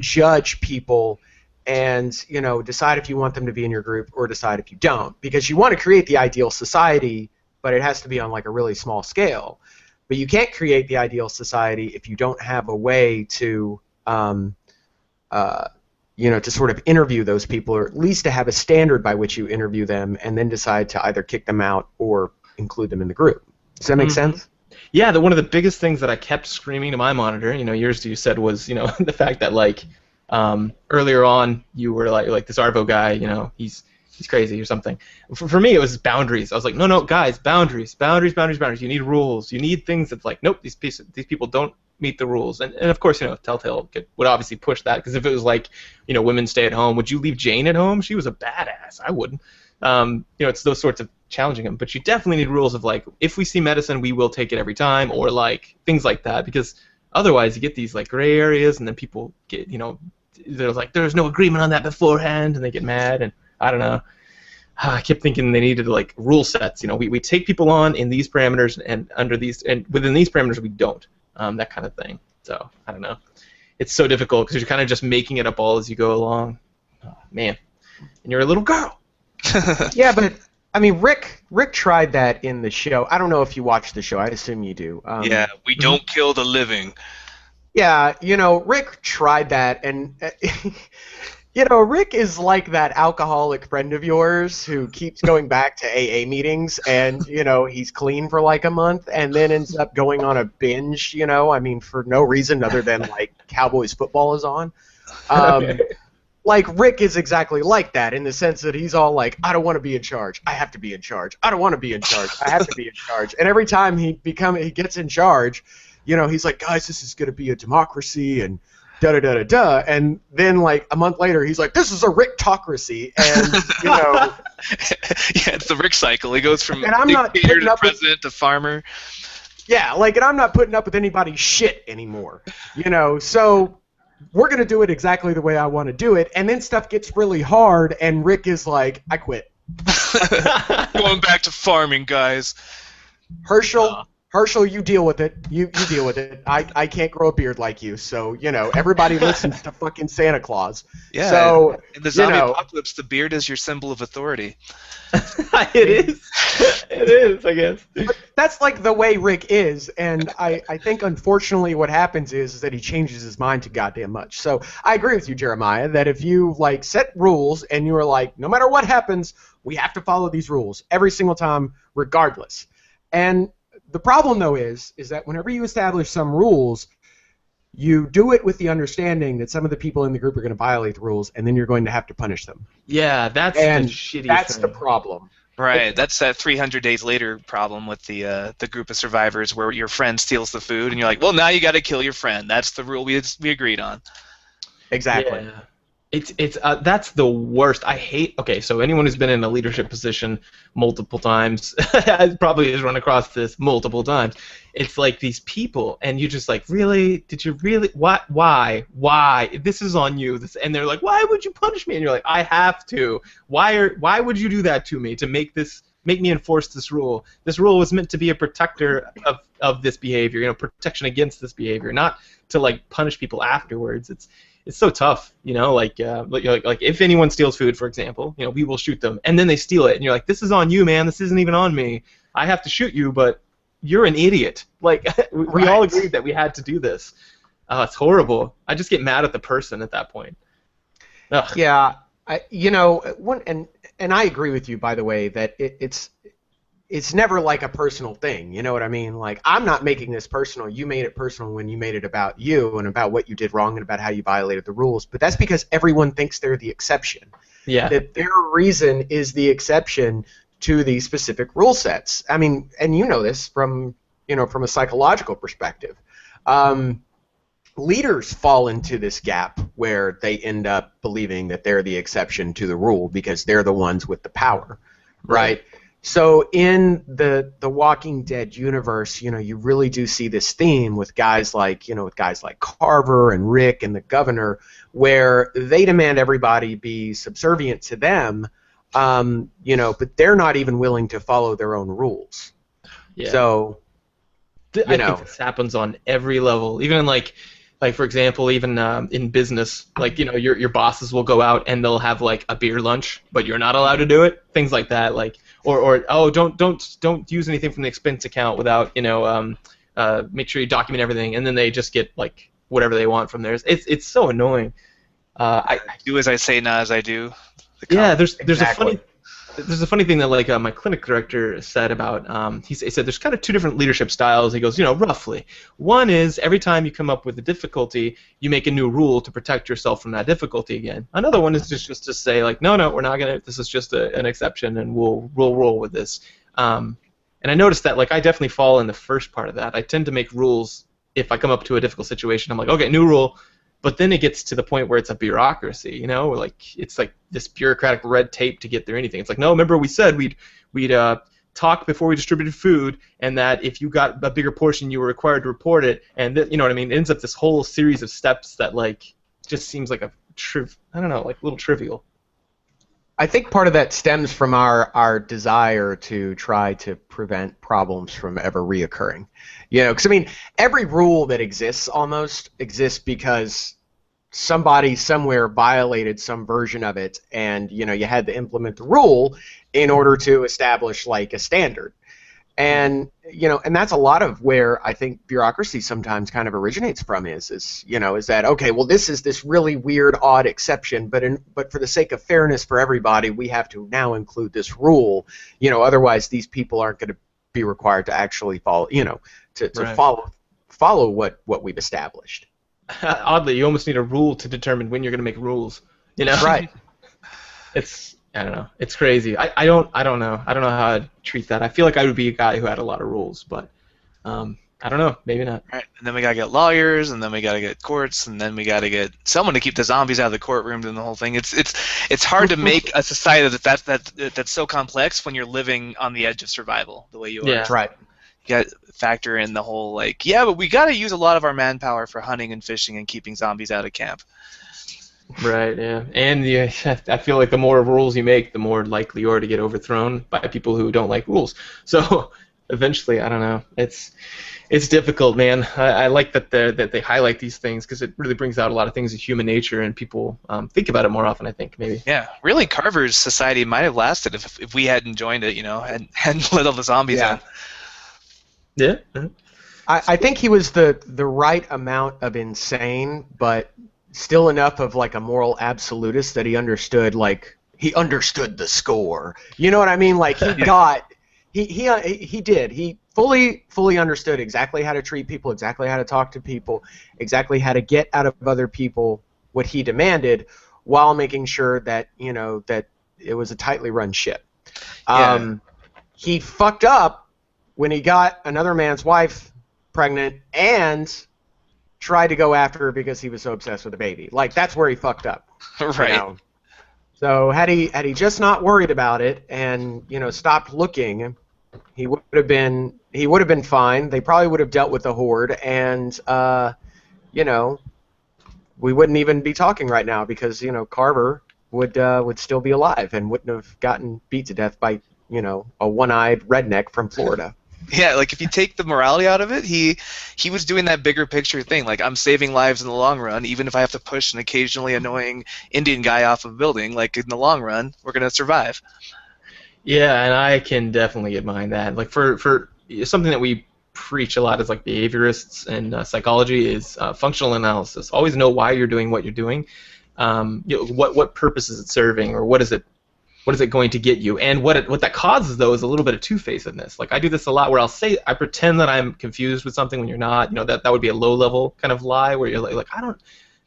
judge people and, you know, decide if you want them to be in your group or decide if you don't, because you want to create the ideal society, but it has to be on like a really small scale. But you can't create the ideal society if you don't have a way to you know, to sort of interview those people, or at least to have a standard by which you interview them and then decide to either kick them out or include them in the group. Does that make sense? Yeah, one of the biggest things that I kept screaming to my monitor, you know, yours you said was, you know, the fact that like Earlier on, you were like this Arvo guy, he's crazy or something. For me, it was boundaries. I was like, no, guys, boundaries. You need rules. You need things that's like, nope, these people don't meet the rules. And of course, Telltale would obviously push that, because if it was like, women stay at home, would you leave Jane at home? She was a badass. I wouldn't. It's those sorts of challenging them. But you definitely need rules of like, if we see medicine, we will take it every time, or like things like that, because otherwise you get these like gray areas, and then people get, there's like, there's no agreement on that beforehand, and they get mad, and I don't know. I kept thinking they needed like rule sets. We take people on in these parameters, and under these, and within these parameters we don't. That kind of thing. So I don't know. It's so difficult because you're kind of just making it up all as you go along. Oh, man, and you're a little girl. Yeah, but I mean, Rick tried that in the show. I don't know if you watched the show. I assume you do. Yeah, we don't kill the living. Yeah, Rick tried that, and Rick is like that alcoholic friend of yours who keeps going back to AA meetings, and he's clean for like a month, and then ends up going on a binge. I mean, for no reason other than like Cowboys football is on. Like, Rick is exactly like that, in the sense that he's all like, I don't want to be in charge. I have to be in charge. I don't want to be in charge. I have to be in charge. And every time he gets in charge, he's like, guys, this is going to be a democracy, and da-da-da-da-da. And then, like, a month later, he's like, this is a Rick-tocracy. And, Yeah, it's the Rick cycle. He goes from dictator to president to farmer. Yeah, like, and I'm not putting up with anybody's shit anymore. So we're going to do it exactly the way I want to do it, and then stuff gets really hard, and Rick is like, I quit. Going back to farming, guys. Herschel, you deal with it. You deal with it. I can't grow a beard like you, so, everybody listens to fucking Santa Claus. Yeah, so, in the zombie apocalypse, the beard is your symbol of authority. It is. It is, I guess. But that's like the way Rick is, and I think unfortunately what happens is that he changes his mind too goddamn much. So I agree with you, Jeremiah, that if you like set rules and you're like, no matter what happens, we have to follow these rules every single time, regardless. And the problem though is that whenever you establish some rules, you do it with the understanding that some of the people in the group are going to violate the rules, and then you're going to have to punish them. Yeah, that's the shitty that's thing. the problem. Right, that's that 300 days later problem with the group of survivors where your friend steals the food, and you're like, well, now you got to kill your friend. That's the rule we agreed on. Exactly. Yeah. It's that's the worst. I hate. Okay, so anyone who's been in a leadership position multiple times probably has run across this multiple times. It's like these people, and you just like, really? Did you really? Why? This is on you. And they're like, why would you punish me? And you're like, I have to. Why would you do that to me to make me enforce this rule? This rule was meant to be a protector of this behavior, protection against this behavior, not to like punish people afterwards. It's so tough, like if anyone steals food, for example, we will shoot them, and then they steal it, and you're like, this is on you, man. This isn't even on me. I have to shoot you, but you're an idiot. Like, we all agreed that we had to do this. It's horrible. I just get mad at the person at that point. Ugh. Yeah, and I agree with you, by the way, that it's never like a personal thing, you know what I mean? Like, I'm not making this personal. You made it personal when you made it about you and about what you did wrong and about how you violated the rules. But that's because everyone thinks they're the exception. Yeah. That their reason is the exception to these specific rule sets. I mean, and you know this from a psychological perspective. Leaders fall into this gap where they end up believing that they're the exception to the rule because they're the ones with the power, right? So in the Walking Dead universe, you really do see this theme with guys like Carver and Rick and the governor, where they demand everybody be subservient to them, but they're not even willing to follow their own rules. Yeah. So, I think this happens on every level, even in like for example, even in business, like your bosses will go out and they'll have like a beer lunch, but you're not allowed to do it. Things like that, like or don't use anything from the expense account without make sure you document everything, and then they just get like whatever they want from theirs. It's so annoying. I do as I say, not as I do. Yeah, there's a there's a funny thing that like my clinic director said about he said there's kind of two different leadership styles. He goes, roughly. One is every time you come up with a difficulty, you make a new rule to protect yourself from that difficulty again. Another one is just to say like, no, we're not gonna. This is just an exception, and we'll roll with this. And I noticed that like I definitely fall in the first part of that. I tend to make rules if I come up to a difficult situation. I'm like, okay, new rule. But then it gets to the point where it's a bureaucracy, where like it's like this bureaucratic red tape to get through anything. It's like, no, remember we said we'd talk before we distributed food, and that if you got a bigger portion, you were required to report it, and you know what I mean. It ends up this whole series of steps that like just seems like I don't know, like a little trivial. I think part of that stems from our desire to try to prevent problems from ever reoccurring. Because I mean, every rule that exists almost exists because somebody somewhere violated some version of it, and you had to implement the rule in order to establish like a standard. And and that's a lot of where I think bureaucracy sometimes kind of originates from is that okay, well this is this really weird odd exception, but for the sake of fairness for everybody, we have to now include this rule. Otherwise these people aren't going to be required to actually follow to Right. follow what we've established. Oddly, you almost need a rule to determine when you're going to make rules. Right. I don't know. It's crazy. I don't know. I don't know how I'd treat that. I feel like I would be a guy who had a lot of rules, but I don't know. Maybe not. Right, and then we gotta get lawyers, and then we gotta get courts, and then we gotta get someone to keep the zombies out of the courtroom and the whole thing. It's hard to make a society that's so complex when you're living on the edge of survival the way you are. Yeah. That's right. You got to factor in the whole like, yeah, but we gotta use a lot of our manpower for hunting and fishing and keeping zombies out of camp. Right, yeah. And I feel like the more rules you make, the more likely you are to get overthrown by people who don't like rules. So eventually, I don't know. It's difficult, man. I like that they highlight these things because it really brings out a lot of things of human nature, and people think about it more often, I think, maybe. Yeah, really, Carver's society might have lasted if we hadn't joined it, and let all the zombies Yeah. in. Yeah. Uh-huh. I think he was the right amount of insane, but still enough of like a moral absolutist that he understood the score. You know what I mean? Like he did. He fully understood exactly how to treat people, exactly how to talk to people, exactly how to get out of other people what he demanded, while making sure that that it was a tightly run ship. Yeah. He fucked up when he got another man's wife pregnant and tried to go after her because he was so obsessed with the baby. Like that's where he fucked up. Right. So had he just not worried about it and stopped looking, he would have been fine. They probably would have dealt with the horde, and we wouldn't even be talking right now because Carver would still be alive and wouldn't have gotten beat to death by a one-eyed redneck from Florida. Yeah, like if you take the morality out of it, he was doing that bigger picture thing. Like I'm saving lives in the long run, even if I have to push an occasionally annoying Indian guy off a building. Like in the long run, we're gonna survive. Yeah, and I can definitely get behind that. Like for something that we preach a lot as like behaviorists and psychology is functional analysis. Always know why you're doing what you're doing. What purpose is it serving, or what is it going to get you? And what that causes though is a little bit of two-facedness. Like I do this a lot where I pretend that I'm confused with something when you're not. That would be a low-level kind of lie where you're like I don't.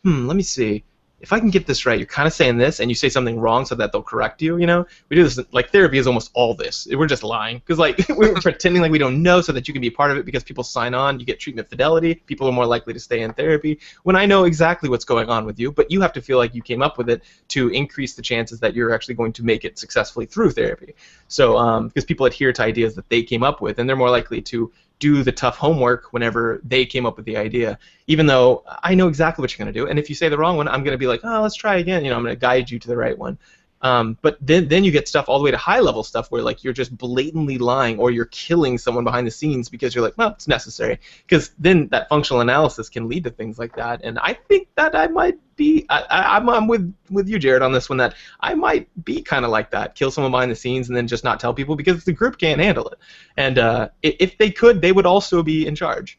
Let me see. If I can get this right, you're kind of saying this, and you say something wrong so that they'll correct you. We do this. Like therapy is almost all this. We're just lying because like we're pretending like we don't know so that you can be part of it because people sign on. You get treatment fidelity. People are more likely to stay in therapy when I know exactly what's going on with you. But you have to feel like you came up with it to increase the chances that you're actually going to make it successfully through therapy. So because people adhere to ideas that they came up with, and they're more likely to do the tough homework whenever they came up with the idea, even though I know exactly what you're going to do. And if you say the wrong one, I'm going to be like, oh, let's try again. I'm going to guide you to the right one. But then you get stuff all the way to high-level stuff where like you're just blatantly lying or you're killing someone behind the scenes because you're like, well, it's necessary. Because then that functional analysis can lead to things like that. And I think that I might be, I'm with you, Jared, on this one, that I might be kind of like that. Kill someone behind the scenes and then just not tell people because the group can't handle it. And if they could, they would also be in charge.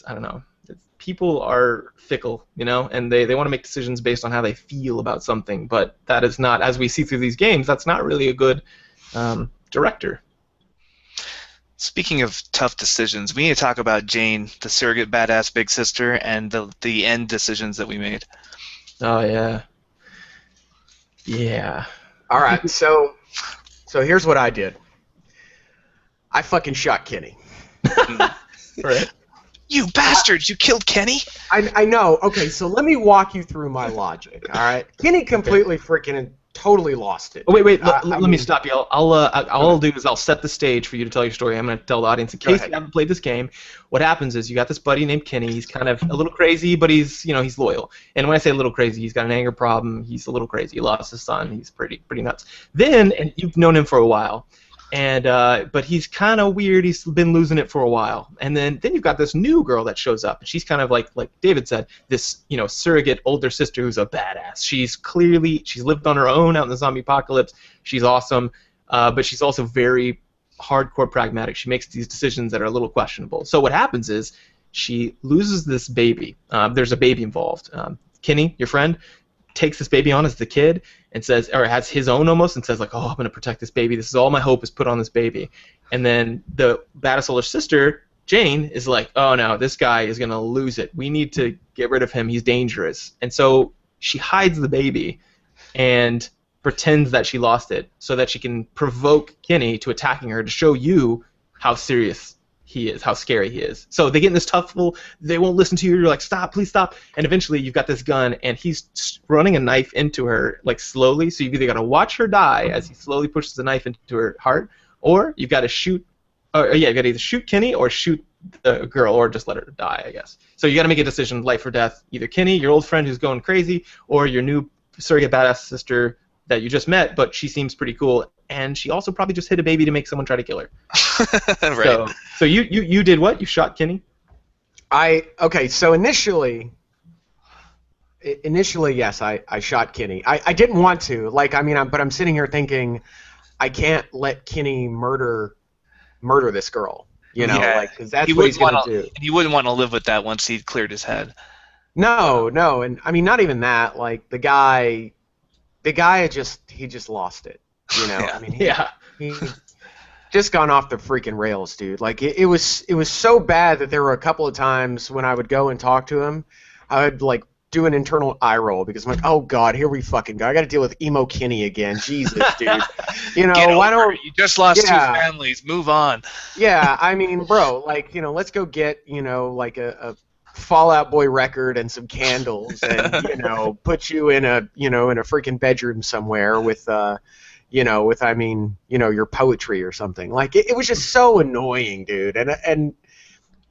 I don't know. people are fickle, you know, and they want to make decisions based on how they feel about something, but that is not, as we see through these games, that's not really a good director. Speaking of tough decisions, we need to talk about Jane, the surrogate badass big sister, and the end decisions that we made. Oh, yeah. Yeah. All right, so here's what I did. I fucking shot Kenny. Right. You bastards! You killed Kenny? I know. Okay, so let me walk you through my logic. All right, Kenny completely freaking and totally lost it. Oh, wait. Let I me mean, stop you. All I'll do is I'll set the stage for you to tell your story. I'm going to tell the audience in case you haven't played this game. What happens is you got this buddy named Kenny. He's kind of a little crazy, but he's loyal. And when I say a little crazy, he's got an anger problem. He's a little crazy. He lost his son. He's pretty nuts. Then, and you've known him for a while. And but he's kind of weird. He's been losing it for a while. And then you've got this new girl that shows up, and she's kind of like David said, this surrogate older sister who's a badass. She's lived on her own out in the zombie apocalypse. She's awesome, but she's also very hardcore pragmatic. She makes these decisions that are a little questionable. So what happens is she loses this baby. There's a baby involved. Kenny, your friend, takes this baby on as the kid and says, or has his own almost, and says like, oh, I'm going to protect this baby. This is all my hope is put on this baby. And then the badass older sister, Jane, is like, oh no, this guy is going to lose it. We need to get rid of him. He's dangerous. And so she hides the baby and pretends that she lost it so that she can provoke Kenny to attacking her to show you how serious he is, how scary he is. So they get in this they won't listen to you. You're like, stop, please stop. And eventually you've got this gun, and he's running a knife into her, like slowly. So you've either got to watch her die as he slowly pushes the knife into her heart, or you've got to shoot. You got to either shoot Kenny or shoot the girl, or just let her die, I guess. So you got to make a decision, life or death. Either Kenny, your old friend who's going crazy, or your new surrogate badass sister that you just met, but she seems pretty cool, and she also probably just hit a baby to make someone try to kill her. Right. So you did what? You shot Kenny? Okay, so initially, yes, I shot Kenny. I didn't want to, but I'm sitting here thinking, I can't let Kenny murder this girl, because that's what he's gonna do. He wouldn't want to live with that once he'd cleared his head. No, and I mean, not even that. Like the guy just lost it. Yeah. I mean, he just gone off the freaking rails, dude. Like it was so bad that there were a couple of times when I would go and talk to him, I would like do an internal eye roll because I'm like, oh god, here we fucking go. I got to deal with emo Kenny again. Jesus, dude. Why don't you just lost two families? Move on. Yeah, I mean, bro, like let's go get like a Fall Out Boy record and some candles and put you in a in a freaking bedroom somewhere with your poetry or something. Like it was just so annoying, dude. And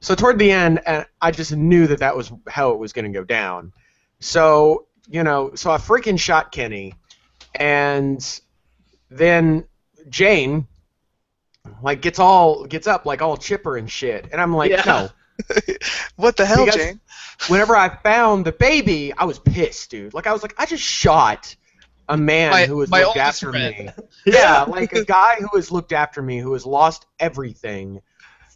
so toward the end, I just knew that was how it was going to go down. So so I freaking shot Kenny, and then Jane like gets up like all chipper and shit, and I'm like, no. What the hell, because Jane? Whenever I found the baby, I was pissed, dude. Like I was like, I just shot a man who has looked after me. Yeah, like a guy who has looked after me, who has lost everything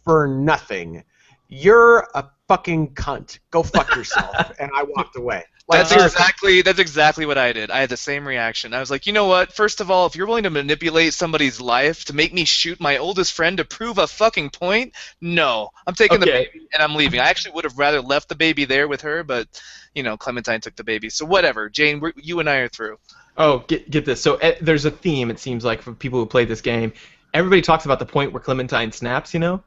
for nothing. You're a fucking cunt. Go fuck yourself. And I walked away. Like, that's exactly what I did. I had the same reaction. I was like, you know what? First of all, if you're willing to manipulate somebody's life to make me shoot my oldest friend to prove a fucking point, no. I'm taking the baby and I'm leaving. I actually would have rather left the baby there with her, but Clementine took the baby. So whatever. Jane, you and I are through. Oh, get this. So there's a theme, it seems like, for people who play this game. Everybody talks about the point where Clementine snaps, And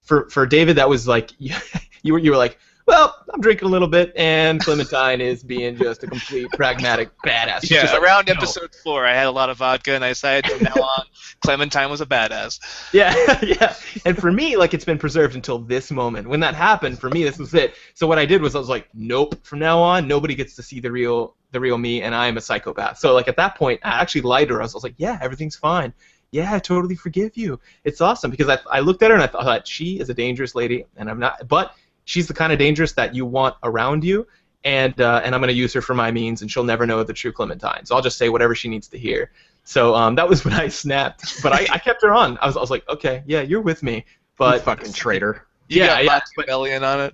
for David, that was like you were like, well, I'm drinking a little bit, and Clementine is being just a complete pragmatic badass. She's just like, around episode 4, I had a lot of vodka, and I decided from now on, Clementine was a badass. Yeah. And for me, like, it's been preserved until this moment. When that happened, for me, this was it. So what I did was I was like, nope, from now on, nobody gets to see the real me, and I am a psychopath. So like at that point, I actually lied to her. I was like, yeah, everything's fine. Yeah, I totally forgive you. It's awesome because I looked at her and I thought she is a dangerous lady, and I'm not. But she's the kind of dangerous that you want around you, and I'm going to use her for my means, and she'll never know the true Clementine. So I'll just say whatever she needs to hear. So that was when I snapped, but I kept her on. I was like, okay, yeah, you're with me, but you fucking traitor. You got Machiavellian on it.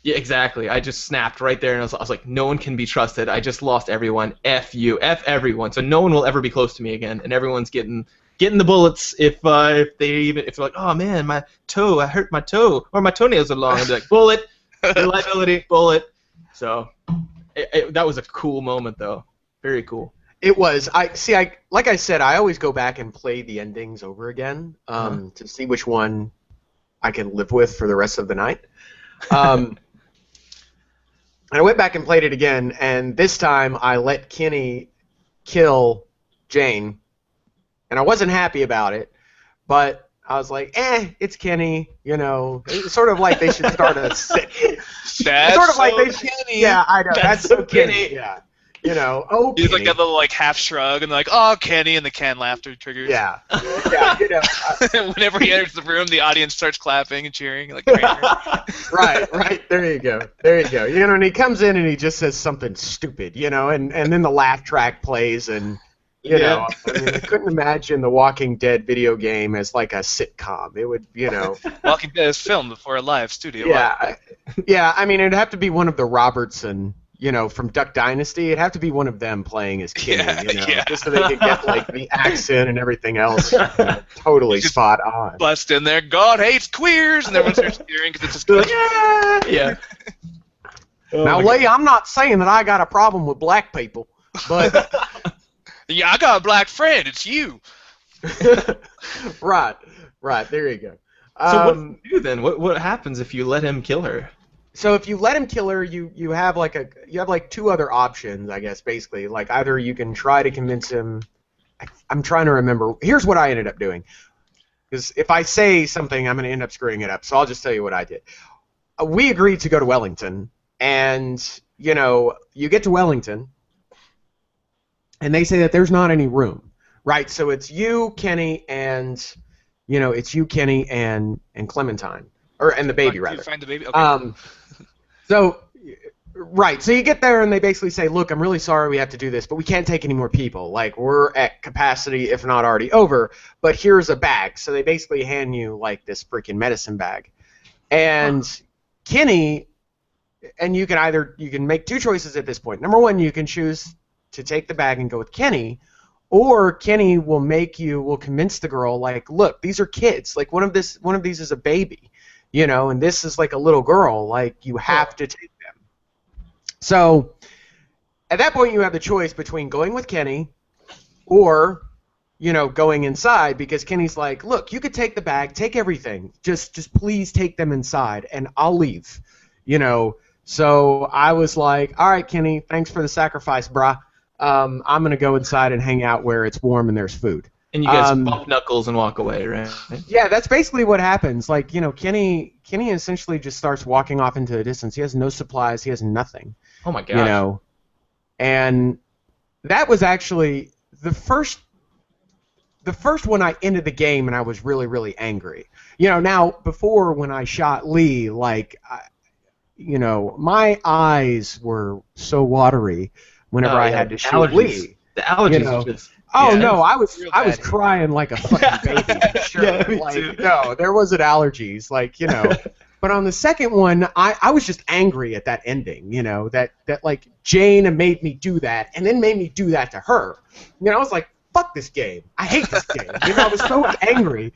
Yeah, exactly. I just snapped right there, and I was like, no one can be trusted. I just lost everyone. F you. F everyone. So no one will ever be close to me again, and everyone's getting the bullets if they're like, oh man, my toe, I hurt my toe, or my toenails are long. I'd be like, bullet, your liability, bullet. So that was a cool moment, though. Very cool. It was. Like I said, I always go back and play the endings over again to see which one I can live with for the rest of the night. And I went back and played it again, and this time I let Kenny kill Jane, and I wasn't happy about it, but I was like, it's Kenny, you know. It's sort of like they should start a That's sort of so like they should, Kenny. yeah, I know. That's so Kenny. Kenny. Yeah. You know, oh, He's Kenny. like a little like half shrug and like, oh, Kenny, and the canned laughter triggers. Yeah. Yeah, you know. Whenever he enters the room, the audience starts clapping and cheering like Kramer. Right. There you go. You know, and he comes in and he just says something stupid, you know, and then the laugh track plays, and you know, I mean, I couldn't imagine the Walking Dead video game as like a sitcom. It would, you know. Walking Dead is filmed before a live studio. Yeah. I mean, it'd have to be one of the Robertson, you know, from Duck Dynasty. It'd have to be one of them playing as Kenny, you know, just so they could get like the accent and everything else, you know, totally spot on. Bust in there, God hates queers, and everyone starts cheering because it's just Yeah. Now, Lee, I'm not saying that I got a problem with black people, but yeah, I got a black friend. It's you. right. There you go. So what do you do then? What happens if you let him kill her? So if you let him kill her, you have like two other options, I guess, basically. Like either you can try to convince him. I'm trying to remember. Here's what I ended up doing. Because if I say something, I'm going to end up screwing it up. So I'll just tell you what I did. We agreed to go to Wellington, and you know, you get to Wellington, and they say that there's not any room, right? So it's you, Kenny, and Clementine, and the baby rather. You find the baby. Okay. So you get there and they basically say, look, I'm really sorry we have to do this, but we can't take any more people. Like, we're at capacity, if not already over, but here's a bag. So they basically hand you, like, this freaking medicine bag. And Kenny, and you can make two choices at this point. Number one, you can choose to take the bag and go with Kenny, or Kenny will convince the girl, like, look, these are kids. Like, one of these is a baby. You know, and this is like a little girl. Like, you have to take them. So, at that point, you have the choice between going with Kenny or, you know, going inside, because Kenny's like, look, you could take the bag, take everything. Just please take them inside, and I'll leave. You know, so I was like, all right, Kenny, thanks for the sacrifice, brah. I'm going to go inside and hang out where it's warm and there's food. And you guys bump knuckles and walk away, right? Yeah, that's basically what happens. Like, you know, Kenny essentially just starts walking off into the distance. He has no supplies. He has nothing. Oh my gosh. You know, and that was actually the first one I ended the game, and I was really, really angry. You know, now before when I shot Lee, like, you know, my eyes were so watery whenever I had to shoot Lee. The allergies, you know? are just. Oh yeah, no, I was bad. crying like a fucking baby. Sure. Yeah, me like, too. No, there wasn't allergies, like, you know. But on the second one, I was just angry at that ending, you know, that like Jane made me do that, and then made me do that to her. You know, I was like, fuck this game. I hate this game. You know, I was so angry.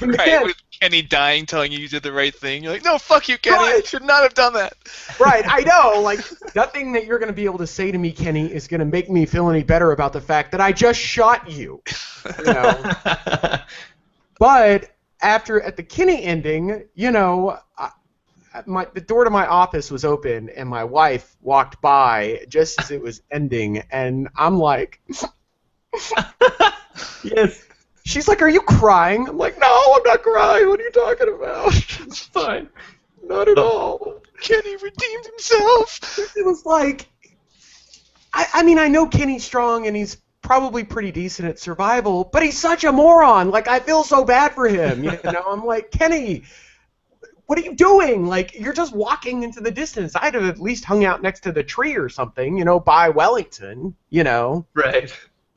And Right, then- with Kenny dying, telling you did the right thing. You're like, no, fuck you, Kenny. I should not have done that. Right, I know. Like, nothing that you're going to be able to say to me, Kenny, is going to make me feel any better about the fact that I just shot you. You know. But at the Kenny ending, you know, the door to my office was open, and my wife walked by just as it was ending, and I'm like, Yes. she's like, are you crying? I'm like, no, I'm not crying. What are you talking about? It's fine. Not at all. Kenny redeemed himself. It was like, I mean, I know Kenny's strong, and he's probably pretty decent at survival, but he's such a moron. Like, I feel so bad for him. You know, I'm like, Kenny, what are you doing? Like, you're just walking into the distance. I'd have at least hung out next to the tree or something, you know, by Wellington, you know. Right.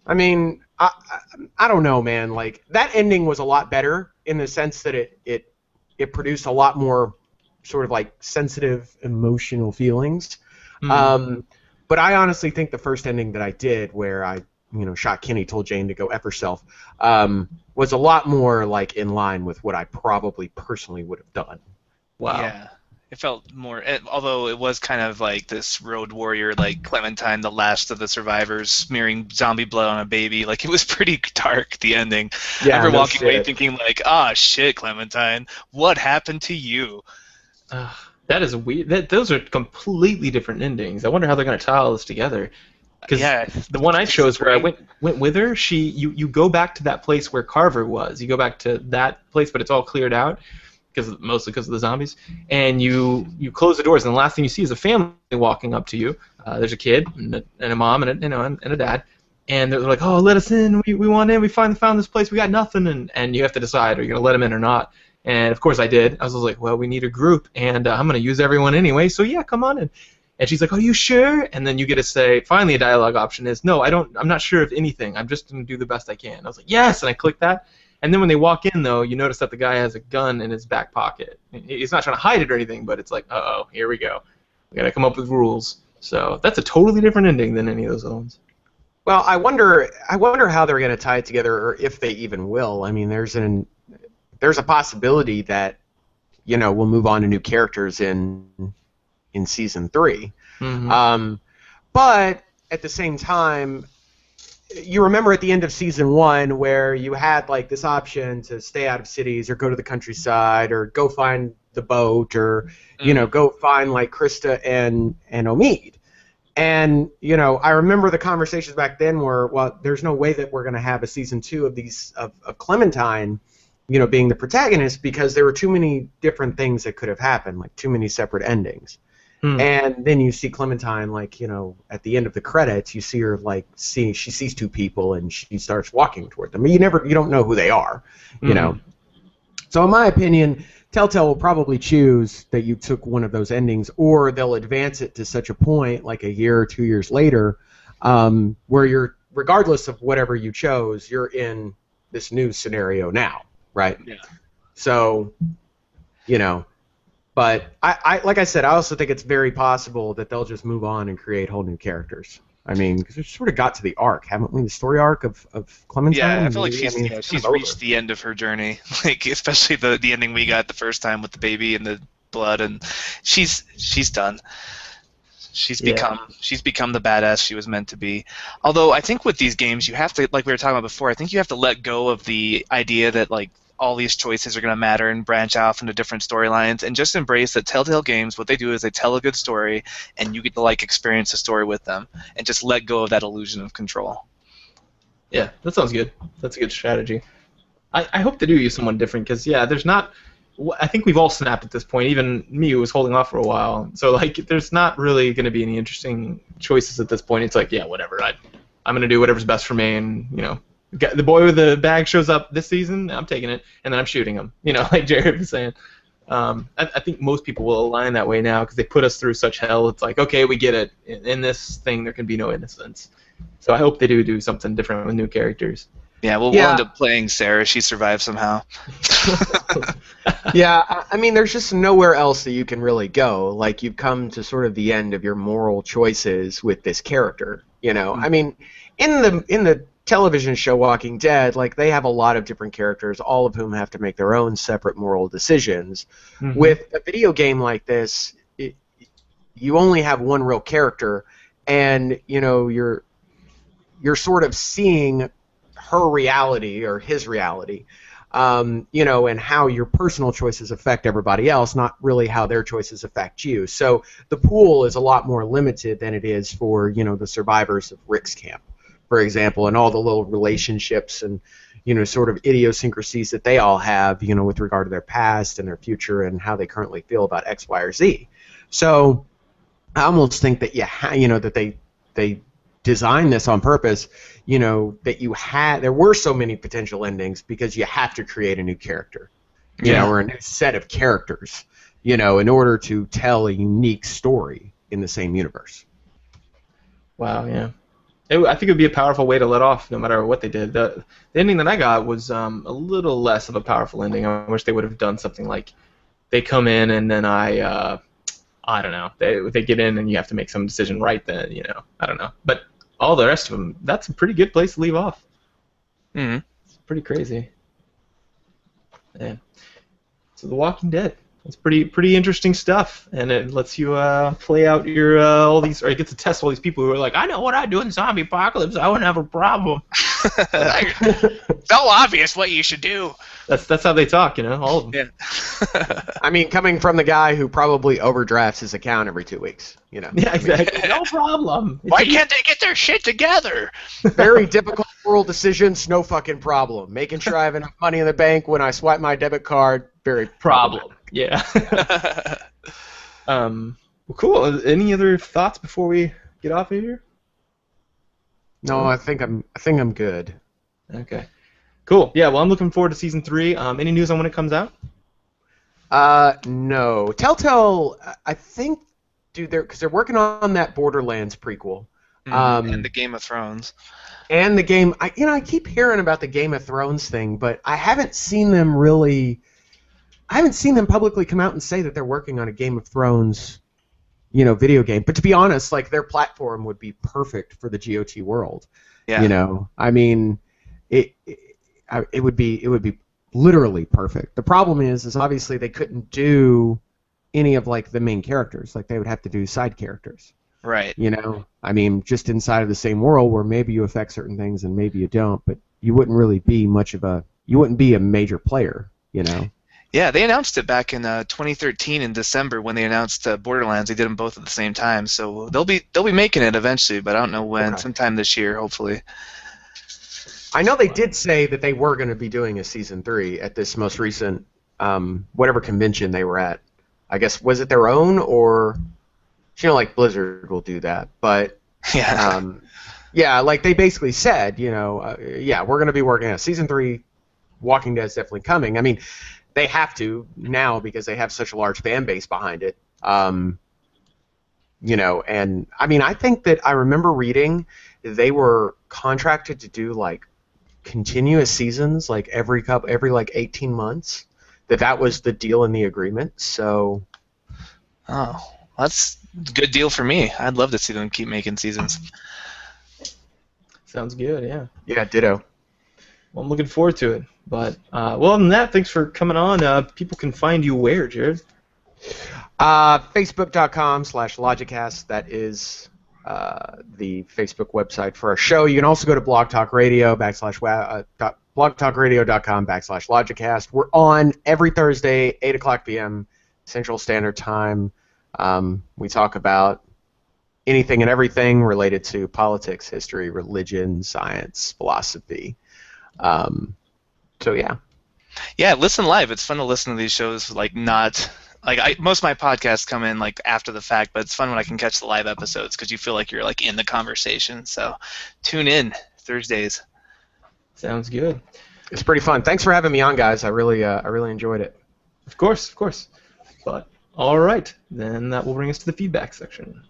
I mean, I don't know, man. Like, that ending was a lot better in the sense that it produced a lot more sort of like sensitive emotional feelings. Mm. But I honestly think the first ending that I did, where I shot Kenny, told Jane to go F herself, was a lot more like in line with what I probably personally would have done. Wow. Yeah. It felt more, although it was kind of like this road warrior, like Clementine, the last of the survivors, smearing zombie blood on a baby. Like, it was pretty dark, the ending. I Yeah, remember no walking away shit. thinking, like, ah, shit, Clementine, what happened to you? Uh, that is weird. Those are completely different endings. I wonder how they're going to tie all this together. Because Yeah, the one I season chose, where I three. went with her, you go back to that place where Carver was. You go back to that place, but it's all cleared out mostly because of the zombies. And you close the doors, and the last thing you see is a family walking up to you. There's a kid and a mom and a dad, and they're like, "Oh, let us in. We want in. We finally found this place. We got nothing." And you have to decide, are you gonna let them in or not? And of course I did. I was like, "Well, we need a group, and I'm gonna use everyone anyway. So yeah, come on in." And she's like, "Are you sure?" And then you get to say, finally, a dialogue option is, "No, I don't. I'm not sure of anything. I'm just gonna do the best I can." I was like, "Yes!" And I clicked that. And then when they walk in, though, you notice that the guy has a gun in his back pocket. He's not trying to hide it or anything, but it's like, uh-oh, here we go. We gotta come up with rules. So that's a totally different ending than any of those other ones. Well, I wonder how they're going to tie it together, or if they even will. I mean, there's a possibility that we'll move on to new characters in season 3. Mm-hmm. But at the same time, you remember at the end of season 1 where you had like this option to stay out of cities or go to the countryside or go find the boat or go find like Krista and Omid. And I remember the conversations back then where, well, there's no way that we're going to have a season 2 of these of Clementine being the protagonist, because there were too many different things that could have happened, like too many separate endings. Hmm. And then you see Clementine, like, at the end of the credits, you see her, like, she sees 2 people and she starts walking toward them. You don't know who they are, you know. So in my opinion, Telltale will probably choose that you took one of those endings, or they'll advance it to such a point, like a year or 2 years later, where you're, regardless of whatever you chose, you're in this new scenario now, right? Yeah. So, but I like I said, I also think it's very possible that they'll just move on and create whole new characters. I mean, because we've sort of got to the arc, haven't we? The story arc of Clementine. Yeah, I feel like Maybe? she's It's kind she's of reached over. the end of her journey. Like, especially the ending we got the first time with the baby and the blood, and she's done. She's Yeah. become the badass she was meant to be. Although I think with these games you have to, like we were talking about before, I think you have to let go of the idea that like all these choices are going to matter and branch off into different storylines, and just embrace that Telltale Games, what they do is they tell a good story and you get to like experience the story with them, and just let go of that illusion of control. Yeah, that sounds good. That's a good strategy. I hope they do use someone different, because yeah, there's not. I think we've all snapped at this point. Even me, who was holding off for a while. So like, there's not really going to be any interesting choices at this point. It's like, yeah, whatever. I'm going to do whatever's best for me, and the boy with the bag shows up this season. I'm taking it, and then I'm shooting him. Like Jared was saying. I think most people will align that way now because they put us through such hell. It's like, okay, we get it. In this thing, there can be no innocence. So I hope they do something different with new characters. Yeah, we'll end up playing Sarah. She survived somehow. Yeah, I mean, there's just nowhere else that you can really go. Like, you've come to sort of the end of your moral choices with this character. I mean, in the television show Walking Dead, like, they have a lot of different characters, all of whom have to make their own separate moral decisions. Mm-hmm. With a video game like this, you only have one real character, and you're sort of seeing her reality or his reality, and how your personal choices affect everybody else, not really how their choices affect you. So the pool is a lot more limited than it is for, the survivors of Rick's camp, for example, and all the little relationships and, sort of idiosyncrasies that they all have, with regard to their past and their future and how they currently feel about X, Y, or Z. So I almost think that that they designed this on purpose, that there were so many potential endings because you have to create a new character, or a new set of characters, in order to tell a unique story in the same universe. Wow, yeah. I think it would be a powerful way to let off, no matter what they did. The ending that I got was a little less of a powerful ending. I wish they would have done something like they come in and then I don't know. They get in and you have to make some decision right then. I don't know. But all the rest of them, that's a pretty good place to leave off. Mm-hmm. It's pretty crazy. Yeah. So The Walking Dead. It's pretty interesting stuff, and it lets you play out your all these, or it gets to test all these people who are like, I know what I'd do in zombie apocalypse. I wouldn't have a problem. So obvious what you should do. That's how they talk, all of them. Yeah. I mean, coming from the guy who probably overdrafts his account every 2 weeks, Yeah, exactly. No problem. Why can't they get their shit together? Very difficult moral decisions, no fucking problem. Making sure I have enough money in the bank when I swipe my debit card, very problem. Yeah. Well, cool. Any other thoughts before we get off of here? No, I think I'm good. Okay. Cool. Yeah. Well, I'm looking forward to season 3. Any news on when it comes out? No. Telltale, I think, because they're working on that Borderlands prequel. And the Game of Thrones. And the game, I keep hearing about the Game of Thrones thing, but I haven't seen them publicly come out and say that they're working on a Game of Thrones, video game. But to be honest, like, their platform would be perfect for the GOT world. Yeah. I mean, it would be literally perfect. The problem is obviously they couldn't do any of, like, the main characters. Like, they would have to do side characters. Right. I mean, just inside of the same world where maybe you affect certain things and maybe you don't, but you wouldn't really be you wouldn't be a major player, Yeah, they announced it back in 2013 in December when they announced Borderlands. They did them both at the same time, so they'll be making it eventually, but I don't know when. Okay. Sometime this year, hopefully. I know they did say that they were going to be doing a season 3 at this most recent whatever convention they were at. I guess, was it their own, or like Blizzard will do that, but Yeah. yeah, like they basically said, yeah, we're going to be working on season 3. Walking Dead's definitely coming. I mean, they have to now because they have such a large fan base behind it. And I mean, I think that I remember reading they were contracted to do like continuous seasons, like every like 18 months. That was the deal in the agreement. So, Oh, that's a good deal for me. I'd love to see them keep making seasons. Sounds good. Yeah. yeah, ditto. Well, I'm looking forward to it. But well, other than that, thanks for coming on. People can find you where, Jared? Facebook.com/Logicast. That is the Facebook website for our show. You can also go to Blog Talk Radio blogtalkradio.com/Logicast. We're on every Thursday, 8 o'clock p.m. Central Standard Time. We talk about anything and everything related to politics, history, religion, science, philosophy. So yeah. Yeah, listen live. It's fun to listen to these shows. Most of my podcasts come in like after the fact, but it's fun when I can catch the live episodes because you feel like you're like in the conversation. So tune in Thursdays. Sounds good. It's pretty fun. Thanks for having me on, guys. I really enjoyed it. Of course. But all right, then that will bring us to the feedback section.